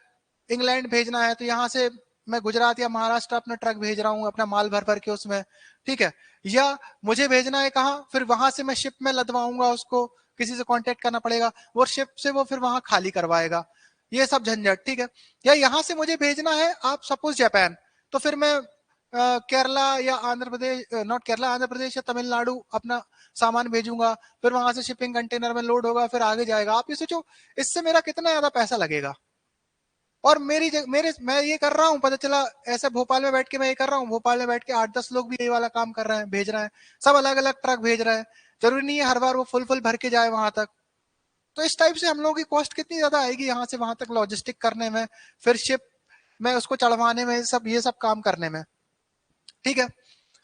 इंग्लैंड भेजना है तो यहाँ से मैं गुजरात या महाराष्ट्र अपना ट्रक भेज रहा हूँ अपना माल भर भर के उसमें, ठीक है। या मुझे भेजना है कहाँ, फिर वहां से मैं शिप में लदवाऊंगा उसको, किसी से कांटेक्ट करना पड़ेगा, वो शिप से वो फिर वहां खाली करवाएगा, ये सब झंझट, ठीक है। या यहाँ से मुझे भेजना है आप सपोज जापान, तो फिर मैं केरला या आंध्र प्रदेश, नॉट केरला, आंध्र प्रदेश या तमिलनाडु अपना सामान भेजूंगा, फिर वहां से शिपिंग कंटेनर में लोड होगा, फिर आगे जाएगा। आप ये सोचो इससे मेरा कितना ज्यादा पैसा लगेगा। और मेरे मैं ये कर रहा हूँ, पता चला ऐसे भोपाल में बैठ के मैं ये कर रहा हूँ, भोपाल में बैठ के 8-10 लोग भी ये वाला काम कर रहे हैं, भेज रहे हैं, सब अलग अलग ट्रक भेज रहे हैं, जरूरी नहीं है हर बार वो फुल फुल भर के जाए वहां तक। तो इस टाइप से हम लोगों की कॉस्ट कितनी ज्यादा आएगी यहाँ से वहां तक लॉजिस्टिक करने में, फिर शिप में उसको चढ़वाने में, सब ये सब काम करने में, ठीक है।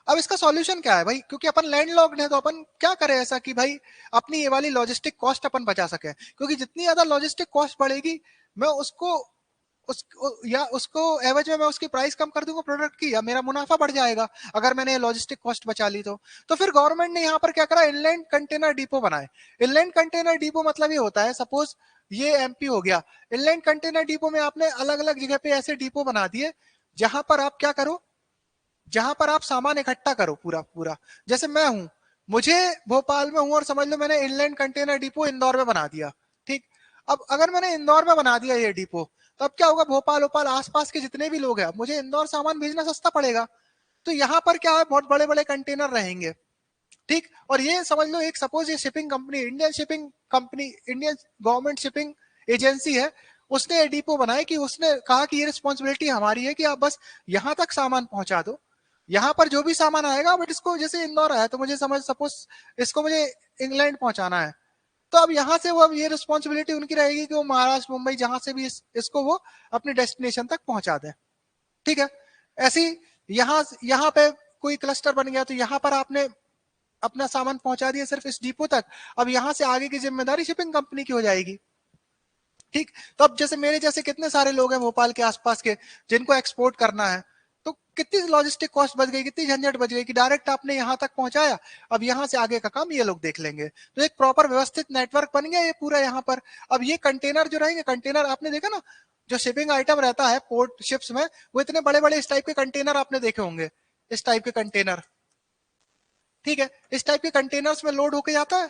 अब इसका सॉल्यूशन क्या है भाई, क्योंकि अपन लैंड लॉक्ड है तो अपन क्या करें ऐसा कि भाई अपनी ये वाली लॉजिस्टिक कॉस्ट अपन बचा सके, क्योंकि जितनी ज्यादा लॉजिस्टिक कॉस्ट बढ़ेगी मैं उसको या उसको एवज में मैं उसकी प्राइस कम कर दूंगा प्रोडक्ट की, या मेरा मुनाफा बढ़ जाएगा अगर मैंने लॉजिस्टिक कॉस्ट बचा ली तो फिर गवर्नमेंट ने यहाँ पर क्या करा, इनलैंड कंटेनर डिपो बनाए। इनलैंड कंटेनर डिपो मतलब ये होता है, सपोज ये एमपी हो गया, इनलैंड कंटेनर डिपो में आपने अलग अलग जगह पे ऐसे डिपो बना दिए जहां पर आप क्या करो, जहां पर आप सामान इकट्ठा करो पूरा पूरा। जैसे मैं हूं, मुझे भोपाल में हूं और समझ लो मैंने इनलैंड कंटेनर डिपो इंदौर में बना दिया, ठीक। अब अगर मैंने इंदौर में बना दिया ये डिपो, तो अब क्या होगा, भोपाल भोपाल आसपास के जितने भी लोग हैं, मुझे इंदौर सामान भेजना सस्ता पड़ेगा, तो यहाँ पर क्या है, बहुत बड़े बड़े कंटेनर रहेंगे, ठीक। और ये समझ लो, एक सपोज ये shipping company, Indian shipping company, Indian government shipping agency है, उसने डिपो बनाया कि उसने कहा कि ये रिस्पॉन्सिबिलिटी हमारी है कि आप बस यहाँ तक सामान पहुंचा दो, यहाँ पर जो भी सामान आएगा, बट इसको जैसे इंदौर आया तो मुझे समझ सपोज इसको मुझे इंग्लैंड पहुंचाना है, तो अब यहाँ से वो, अब ये रिस्पॉन्सिबिलिटी उनकी रहेगी कि वो महाराष्ट्र मुंबई जहां से भी इसको वो अपने डेस्टिनेशन तक पहुंचा दें, ठीक है। ऐसी यहाँ यहाँ पे कोई क्लस्टर बन गया तो यहाँ पर आपने अपना सामान पहुंचा दिया सिर्फ इस डिपो तक, अब यहाँ से आगे की जिम्मेदारी शिपिंग कंपनी की हो जाएगी, ठीक। तो अब जैसे मेरे जैसे कितने सारे लोग हैं भोपाल के आसपास के जिनको एक्सपोर्ट करना है, तो कितनी लॉजिस्टिक कॉस्ट बच गई, कितनी झंझट बच गई कि डायरेक्ट आपने यहाँ तक पहुंचाया, अब यहाँ से आगे का काम ये लोग देख लेंगे, तो एक प्रॉपर व्यवस्थित नेटवर्क बन गया ये पूरा यहाँ पर। अब ये कंटेनर जो रहेंगे, कंटेनर आपने देखा ना, जो शिपिंग आइटम रहता है पोर्ट शिप्स में, वो इतने बड़े बड़े इस टाइप के कंटेनर आपने देखे होंगे, इस टाइप के कंटेनर, ठीक है, इस टाइप के कंटेनर्स में लोड होके जाता है,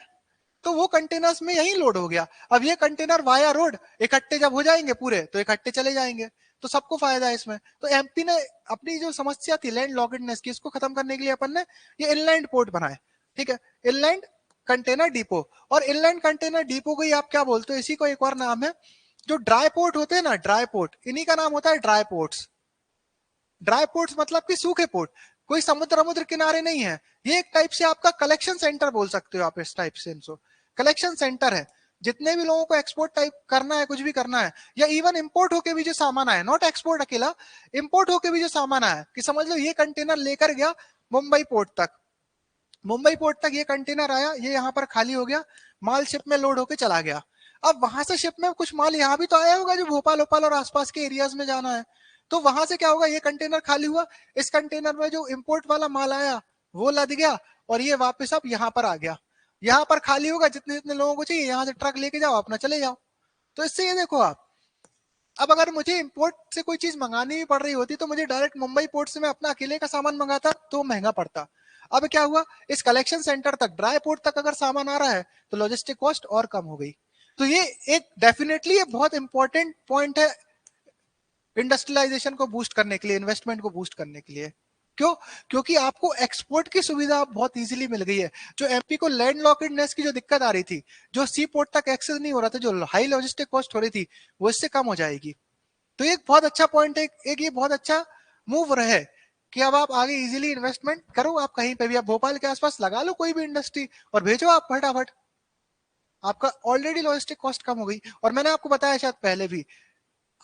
तो वो कंटेनर्स में यही लोड हो गया। अब ये कंटेनर वाया रोड इकट्ठे जब हो जाएंगे पूरे, तो इकट्ठे चले जाएंगे, तो सबको फायदा है इसमें। तो एमपी ने अपनी जो समस्या थी लैंड लॉकेडनेस की, इसको खत्म करने के लिए अपन ने ये इनलैंड पोर्ट बनाए, ठीक है, इनलैंड कंटेनर डिपो। और इनलैंड कंटेनर डिपो को ही आप क्या बोलते हो, इसी को एक और नाम है, जो ड्राई पोर्ट होते हैं ना, ड्राई पोर्ट, इन्हीं का नाम होता है ड्राई पोर्ट्स। ड्राई पोर्ट्स मतलब कि सूखे पोर्ट, कोई समुद्र समुद्र किनारे नहीं है, ये एक टाइप से आपका कलेक्शन सेंटर बोल सकते हो आप, इस टाइप से इनको कलेक्शन सेंटर है। जितने भी लोगों को एक्सपोर्ट टाइप करना है, कुछ भी करना है, या इवन इंपोर्ट होके भी जो सामान आया, नॉट एक्सपोर्ट अकेला, इंपोर्ट होके भी जो सामान आया, कि समझ लो ये कंटेनर लेकर गया मुंबई पोर्ट तक, मुंबई पोर्ट तक ये कंटेनर आया, ये यहाँ पर खाली हो गया, माल शिप में लोड होके चला गया। अब वहां से शिप में कुछ माल यहाँ भी तो आया होगा जो भोपाल भोपाल और आसपास के एरियाज में जाना है, तो वहां से क्या होगा, ये कंटेनर खाली हुआ, इस कंटेनर में जो इम्पोर्ट वाला माल आया वो लद गया, और ये वापस अब यहाँ पर आ गया, यहाँ पर खाली होगा, जितने जितने लोगों को चाहिए यहाँ से ट्रक लेके जाओ, अपना चले जाओ। तो इससे ये देखो आप, अब अगर मुझे इंपोर्ट से कोई चीज मंगानी भी पड़ रही होती तो मुझे डायरेक्ट मुंबई पोर्ट से मैं अपना अकेले का सामान मंगाता तो महंगा पड़ता। अब क्या हुआ, इस कलेक्शन सेंटर तक, ड्राई पोर्ट तक अगर सामान आ रहा है तो लॉजिस्टिक कॉस्ट और कम हो गई। तो ये एक डेफिनेटली ये बहुत इंपॉर्टेंट पॉइंट है इंडस्ट्रियलाइजेशन को बूस्ट करने के लिए, इन्वेस्टमेंट को बूस्ट करने के लिए। क्यों? क्योंकि आपको एक्सपोर्ट की सुविधा बहुत इजीली मिल गई है। जो एमपी को लैंड लॉकेडनेस की जो दिक्कत आ रही थी, जो सी पोर्ट तक एक्सेस नहीं हो रहा था, जो हाई लॉजिस्टिक कॉस्ट हो रही थी, वो इससे कम हो जाएगी। तो एक बहुत अच्छा पॉइंट है, एक ये बहुत अच्छा मूव रहे कि अब आप आगे इजीली इन्वेस्टमेंट करो, आप कहीं पे भी, आप भोपाल के आसपास लगा लो कोई भी इंडस्ट्री और भेजो आप फटाफट, आपका ऑलरेडी लॉजिस्टिक कॉस्ट कम हो गई। और मैंने आपको बताया शायद पहले भी,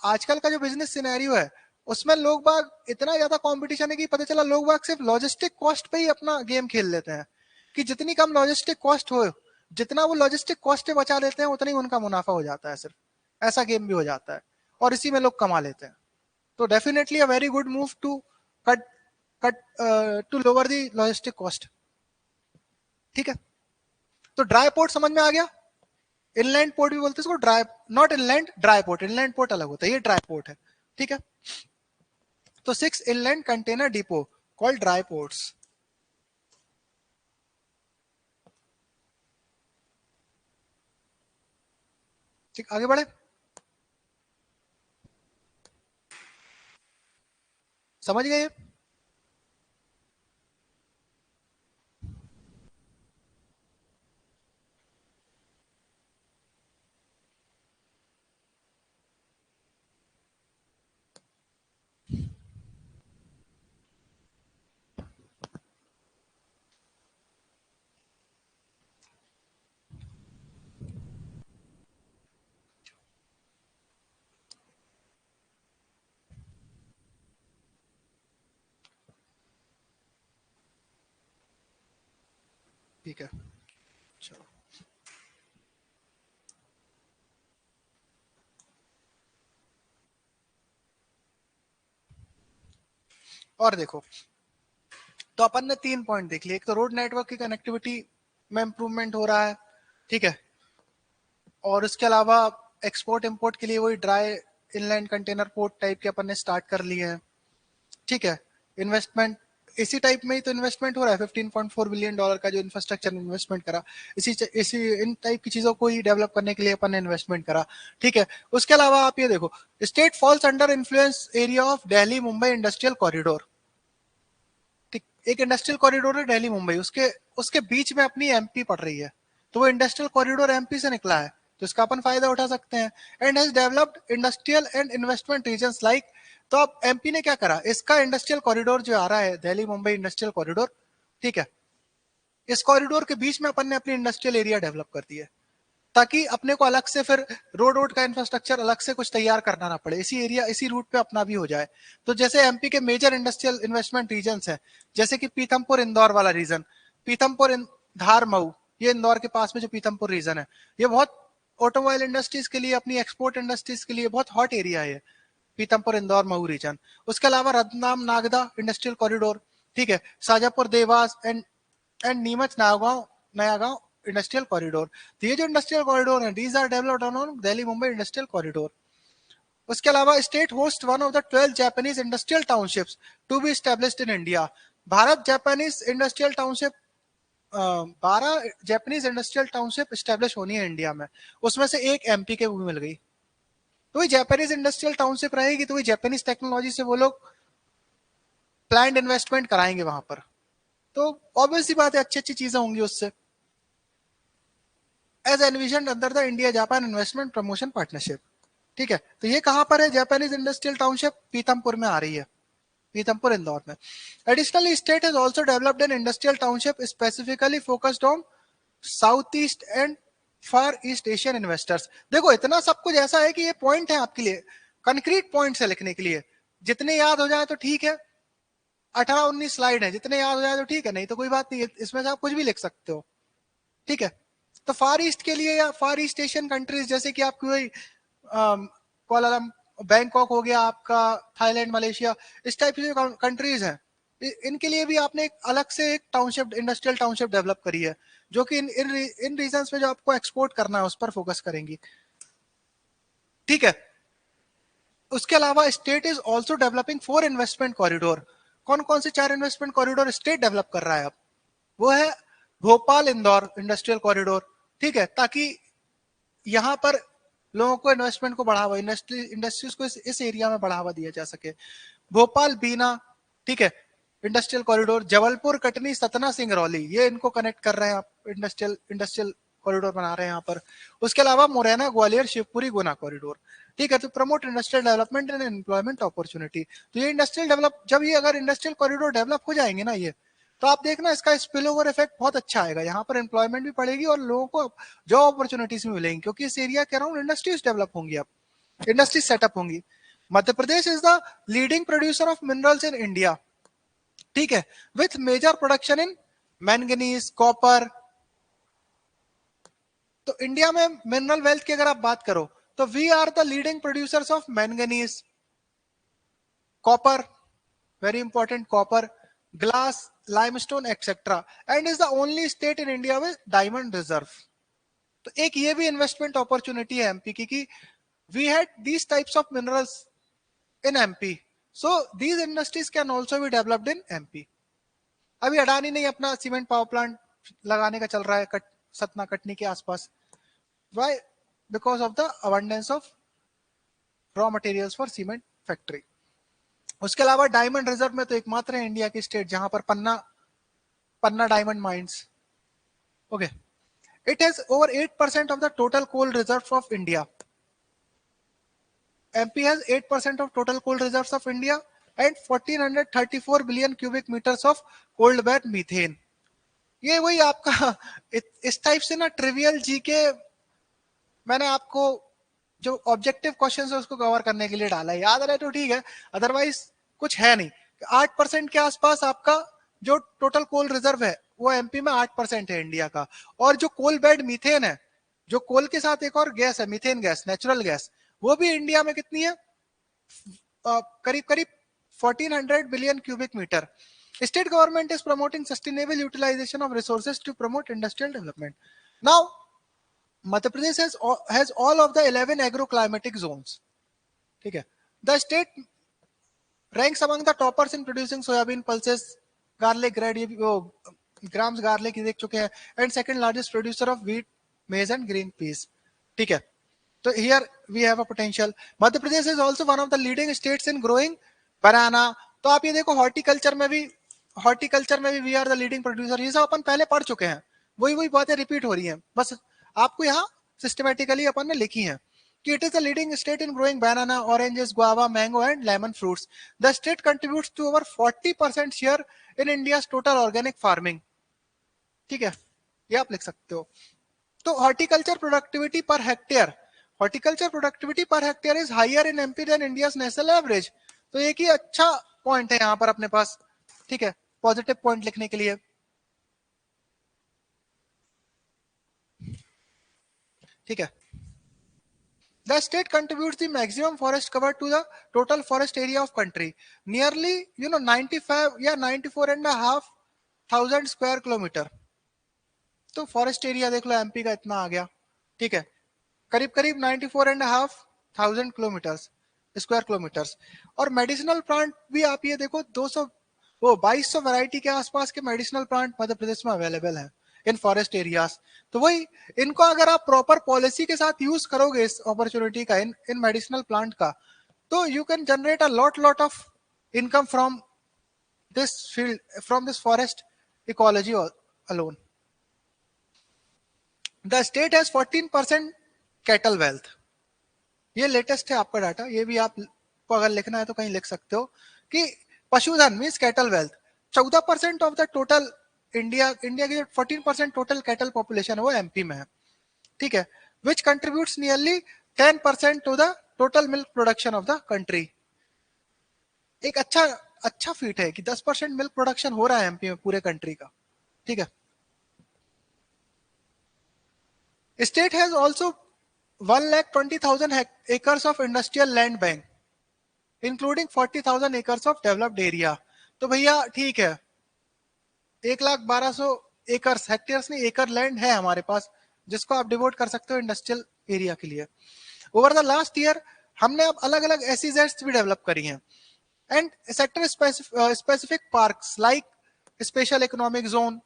आजकल का जो बिजनेस सिनेरियो है उसमें लोग बाग इतना ज्यादा कंपटीशन है कि पता चला लोग बाग सिर्फ लॉजिस्टिक कॉस्ट पे ही अपना गेम खेल लेते हैं, कि जितनी कम लॉजिस्टिक कॉस्ट हो, जितना वो लॉजिस्टिक कॉस्ट पे बचा लेते हैं, उतना ही उनका मुनाफा हो जाता है सिर्फ, ऐसा गेम भी हो जाता है, और इसी में लोग कमा लेते हैं। तो definitely a very good move to cut cut to lower the logistic cost, ठीक है। तो ड्राई पोर्ट समझ में आ गया, इनलैंड पोर्ट भी बोलते हैं इसको, dry, not inland, dry port, inland port अलग होता है, ये ड्राई पोर्ट है, ठीक है। तो 6 inland container depot called dry ports. ठीक, आगे बढ़े, समझ गए? ठीक है, चलो। और देखो, तो अपन ने 3 पॉइंट देख लिए, एक तो रोड नेटवर्क की कनेक्टिविटी में इंप्रूवमेंट हो रहा है, ठीक है, और उसके अलावा एक्सपोर्ट इंपोर्ट के लिए वही dry inland container port type के अपन ने स्टार्ट कर लिए हैं, ठीक है। इन्वेस्टमेंट इसी टाइप में ही तो इन्वेस्टमेंट हो रहा है, $15.4 बिलियन का जो इंफ्रास्ट्रक्चर इन्वेस्टमेंट करा, इसी इन टाइप की चीजों को ही डेवलप करने के लिए अपन ने इन्वेस्टमेंट करा। ठीक है, उसके अलावा आप ये देखो, state falls under influence area of Delhi Mumbai industrial corridor. ठीक, एक इंडस्ट्रियल कॉरिडोर है दिल्ली मुंबई, उसके उसके बीच में अपनी एमपी पड़ रही है, तो वो इंडस्ट्रियल कॉरिडोर एमपी से निकला है, तो इसका अपन फायदा उठा सकते हैं। And has developed industrial and investment regions like, तो अब एमपी ने क्या करा, इसका इंडस्ट्रियल कॉरिडोर जो आ रहा है दिल्ली मुंबई इंडस्ट्रियल कॉरिडोर, ठीक है, इस कॉरिडोर के बीच में अपन ने अपनी इंडस्ट्रियल एरिया डेवलप कर दिया, ताकि अपने को अलग से फिर रोड का इंफ्रास्ट्रक्चर अलग से कुछ तैयार करना ना पड़े, इसी एरिया इसी रूट पे अपना भी हो जाए। तो जैसे एमपी के मेजर इंडस्ट्रियल इन्वेस्टमेंट रीजन्स हैं, जैसे कि पीथमपुर इंदौर वाला रीजन, पीथमपुर धार मऊ, ये इंदौर के पास में जो पीथमपुर रीजन है, ये बहुत ऑटोमोबाइल इंडस्ट्रीज के लिए, अपनी एक्सपोर्ट इंडस्ट्रीज के लिए बहुत हॉट एरिया है पीथमपुर इंदौर मऊ रीजन। उसके अलावा रतलाम नागदा इंडस्ट्रियल कॉरिडोर, ठीक है, Shajapur Dewas and Neemuch Nagaon Naya Gaon industrial corridor. तो ये जो इंडस्ट्रियल कॉरिडोर है, these are developed on Delhi Mumbai industrial corridor. उसके अलावा state host one of the 12 Japanese industrial townships to be established in India. Bharat Japanese industrial township, 12 Japanese industrial township establish होनी है India में, उसमें से एक एमपी के भी मिल गई, तो वही जापानीज इंडस्ट्रियल टाउनशिप रहेगी, तो वही जापानीज टेक्नोलॉजी से वो लोग प्लान्ड इन्वेस्टमेंट कराएंगे वहां पर, तो ऑब्वियस सी बात है अच्छी अच्छी चीजें होंगी उससे। As envision under the India Japan investment promotion partnership, ठीक है, तो ये कहां पर है, जापानीज इंडस्ट्रियल टाउनशिप पीथमपुर में आ रही है, पीथमपुर इंदौर में। Additionally state has also developed an industrial township specifically focused on south east and far east Asian investors. देखो इतना सब कुछ ऐसा है कि ये पॉइंट है आपके लिए, कंक्रीट पॉइंट्स है लिखने के लिए, जितने याद हो जाए तो ठीक है, 18-19 स्लाइड है, जितने याद हो जाए तो ठीक है, नहीं तो कोई बात नहीं है, इसमें से आप कुछ भी लिख सकते हो। ठीक है, तो फार ईस्ट के लिए या फार ईस्ट एशियन कंट्रीज, जैसे कि आपकी वही बैंकॉक हो गया आपका, थाईलैंड मलेशिया, इस टाइप की जो कंट्रीज हैं, इनके लिए भी आपने एक अलग से एक टाउनशिप इंडस्ट्रियल टाउनशिप डेवलप करी है, जो कि इन रीजन्स में जो आपको एक्सपोर्ट करना है उस पर फोकस करेंगी। ठीक है, उसके अलावा state is also developing 4 investment corridor. कौन कौन से 4 इन्वेस्टमेंट कॉरिडोर स्टेट डेवलप कर रहा है अब, वो है भोपाल इंदौर इंडस्ट्रियल कॉरिडोर, ठीक है, ताकि यहाँ पर लोगों को इन्वेस्टमेंट को बढ़ावा, इंडस्ट्रीज को इस एरिया में बढ़ावा दिया जा सके। भोपाल बीना, ठीक है, इंडस्ट्रियल कॉरिडोर। जबलपुर कटनी सतना सिंगरौली, ये इनको कनेक्ट कर रहे हैं आप, इंडस्ट्रियल कॉरिडोर बना रहे हैं यहाँ पर। उसके अलावा मुरैना ग्वालियर शिवपुरी गुना कॉरिडोर, ठीक है, तो promote industrial development and employment opportunity. तो ये इंडस्ट्रियल डेवलप, जब ये अगर इंडस्ट्रियल कॉरिडोर डेवलप हो जाएंगे ना ये, तो आप देखना इसका स्पिल ओवर इफेक्ट बहुत अच्छा आएगा, यहाँ पर एम्प्लॉयमेंट भी बढ़ेगी और लोगों को जॉब अपॉर्चुनिटीज भी मिलेंगी, क्योंकि इस एरिया के अराउंड इंडस्ट्रीज डेवलप होंगी, अब इंडस्ट्रीज सेटअप होंगी। Madhya Pradesh is the leading producer of minerals in India, ठीक है, with major production in manganese copper. तो इंडिया में मिनरल वेल्थ की अगर आप बात करो, तो we are the leading producers of manganese, copper, very important, copper, glass, limestone etc, and is the only state in India with diamond reserve। तो एक ये भी इन्वेस्टमेंट अपॉर्चुनिटी है एमपी की, कि we had these types of minerals in MP, so these industries can also be developed in MP। अभी अडानी ने अपना सीमेंट पावर प्लांट लगाने का चल रहा है सतना कटनी के आसपास, why, because of the abundance of raw materials for cement factory। उसके अलावा डायमंड रिजर्व में तो एकमात्र है इंडिया की स्टेट जहां पर Panna Panna diamond mines, okay, it has over 8% of the total coal reserve of India. MP has 8% of total coal reserves of India and 1434 billion cubic meters of cold bed methane। ये वही आपका इस type से ना trivial GK मैंने आपको जो objective question है उसको कवर करने के लिए डाला है, याद रहे तो ठीक है, अदरवाइज कुछ है नहीं। 8% के आसपास आपका जो टोटल कोल रिजर्व है वो एमपी में 8% है इंडिया का। और जो कोल बेड मीथेन है, जो कोल के साथ एक और गैस है मीथेन गैस, नेचुरल गैस, वो भी इंडिया में कितनी है, करीब करीब 1400 billion cubic metre. State government is promoting sustainable utilization of resources to promote industrial development। Now Madhya Pradesh has all of the 11 agroclimatic zones, ठीक है, the state ranks among the toppers in producing soybean pulses, garlic grade, ये भी वो grams garlic देख चुके हैं, and second largest producer of wheat, maize and green peas. ठीक है, तो here we have a potential. Madhya Pradesh is also one of the leading states in growing banana. तो आप ये देखो हॉर्टिकल्चर में भी we are the leading producer. ये सब अपन पहले पढ़ चुके हैं, वही वही बातें रिपीट हो रही हैं, बस आपको यहाँ सिस्टमेटिकली अपन ने लिखी हैं कि it is the leading state in growing banana, oranges, guava, mango and lemon fruits. The state contributes to over 40% share in India total organic farming. ठीक है, ये आप लिख सकते हो। तो horticulture productivity per hectare is higher in MP than India's national average. तो एक ही अच्छा पॉइंट है यहाँ पर अपने पास, ठीक है, पॉजिटिव पॉइंट लिखने के लिए। ठीक है, the state contributes the maximum forest cover to the total forest area of country, nearly 95 या 94.5 thousand स्क्वायर किलोमीटर। तो फॉरेस्ट एरिया देख लो एमपी का इतना आ गया। ठीक है, करीब करीब 94.5 thousand स्क्वायर किलोमीटर्स। और मेडिसिनल प्लांट भी आप ये देखो 200 वो 2200 वैरायटी के आसपास के मेडिसिनल प्लांट मध्य प्रदेश में अवेलेबल है इन फॉरेस्ट एरियाज। तो वही, इनको अगर आप प्रॉपर पॉलिसी के साथ यूज करोगे इस अपॉर्चुनिटी का, इन मेडिसिनल प्लांट का, तो you can generate a lot of income from this field, from this forest ecology alone. The state has 14% cattle wealth. ये लेटेस्ट है आपका डाटा, ये भी आप को अगर लिखना है तो कहीं लिख सकते हो कि पशुधन means cattle wealth 14% of the total India की 14% टोटल कैटल पॉपुलेशन है वो एमपी में है। ठीक है, which contributes nearly 10% to the total milk production of the country. एक अच्छा अच्छा फीट है कि 10% मिल्क प्रोडक्शन हो रहा है एमपी में पूरे कंट्री का। ठीक है, state has also 1,20,000 acres of industrial land bank including 40,000 acres of developed area. तो भैया ठीक है, 1,12,000 एकर्स, हेक्टेयर्स नहीं एकड़ लैंड है हमारे पास, जिसको आप डिवोट कर सकते हो इंडस्ट्रियल एरिया के लिए। ओवर द लास्ट ईयर हमने अब अलग अलग एसईजेड्स भी डेवलप करी हैं, and sector specific parks like special economic zone,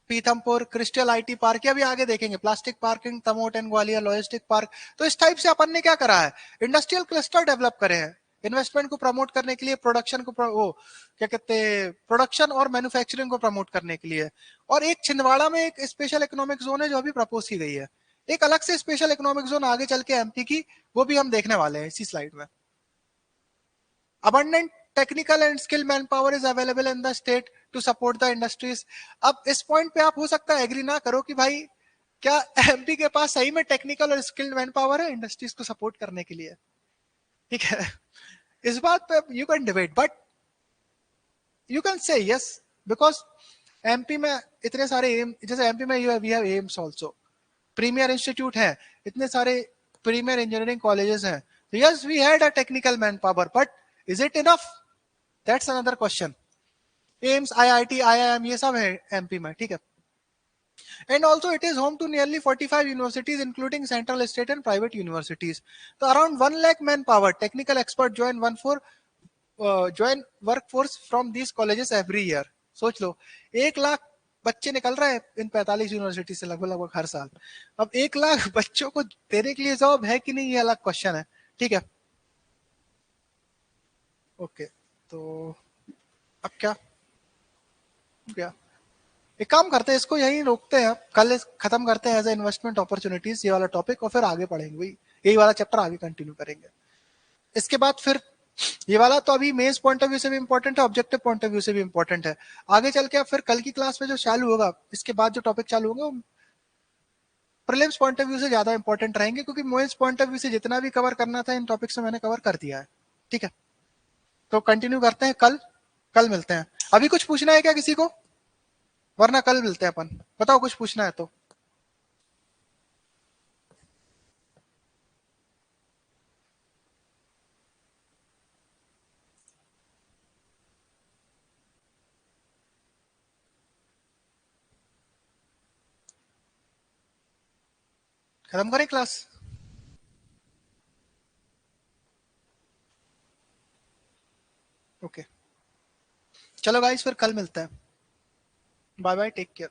Pithampur, crystal IT park, या भी आगे देखेंगे plastic parking, Tamot and Gwalior logistic park. तो इस टाइप से अपन ने क्या करा है, इंडस्ट्रियल क्लस्टर डेवलप करे हैं इन्वेस्टमेंट को प्रमोट करने के लिए, प्रोडक्शन को वो क्या कहते हैं, प्रोडक्शन और मैन्युफैक्चरिंग को प्रमोट करने के लिए। और एक छिंदवाड़ा में एक स्पेशल इकोनॉमिक जोन है जो अभी प्रपोज की गई है, एक अलग से स्पेशल इकोनॉमिक जोन आगे चल के एमपी की, वो भी हम देखने वाले हैं इसी स्लाइड में। abundant technical and skilled manpower is available in the state to support the industries। अब इस पॉइंट पे आप हो सकता है एग्री ना करो कि भाई क्या एमपी के पास सही में टेक्निकल और स्किल्ड मैन पावर है इंडस्ट्रीज को सपोर्ट करने के लिए। ठीक है, इस बात पे you can debate, but you can say yes, because MP में इतने सारे एम, जैसे एमपी में we have AIIMS also, premier institute है, इतने सारे प्रीमियर इंजीनियरिंग कॉलेजेस हैं। Yes we had a technical man power, but is it enough, that's another question. AIIMS, IIT, IIM ये सब है एमपी में। ठीक है, and also it is home to nearly 45 universities including central, state and private universities। तो around 1 lakh manpower technical expert join workforce from these colleges every year। सोच लो, 1 लाख बच्चे निकल रहे हैं इन 45 यूनिवर्सिटी से लगभग लगभग हर साल। अब 1 लाख बच्चों को देने के लिए जॉब है कि नहीं, ये अलग क्वेश्चन है। ठीक है, ओके, तो अब क्या क्या एक काम करते हैं, इसको यहीं रोकते हैं, कल खत्म करते हैं एज ए इन्वेस्टमेंट अपॉर्चुनिटीज ये वाला टॉपिक, और फिर आगे पढ़ेंगे भाई, यही वाला चैप्टर आगे कंटिन्यू करेंगे। इसके बाद फिर ये वाला तो अभी मेंस पॉइंट ऑफ व्यू से भी इंपॉर्टेंट है, ऑब्जेक्टिव पॉइंट ऑफ व्यू से भी इंपॉर्टेंट है। आगे चल के फिर कल की क्लास में जो चालू होगा, इसके बाद जो टॉपिक चालू होगा, प्रीलिम्स पॉइंट ऑफ व्यू से ज्यादा इंपॉर्टेंट रहेंगे, क्योंकि मेंस पॉइंट ऑफ व्यू से जितना भी कवर करना था इन टॉपिक्स में मैंने कवर कर दिया है। ठीक है, तो कंटिन्यू करते हैं कल, कल मिलते हैं। अभी कुछ पूछना है क्या किसी को, वरना कल मिलते हैं अपन, बताओ कुछ पूछना है तो। खत्म करें क्लास। ओके, चलो गाइस फिर कल मिलते हैं, बाय बाय, टेक केयर।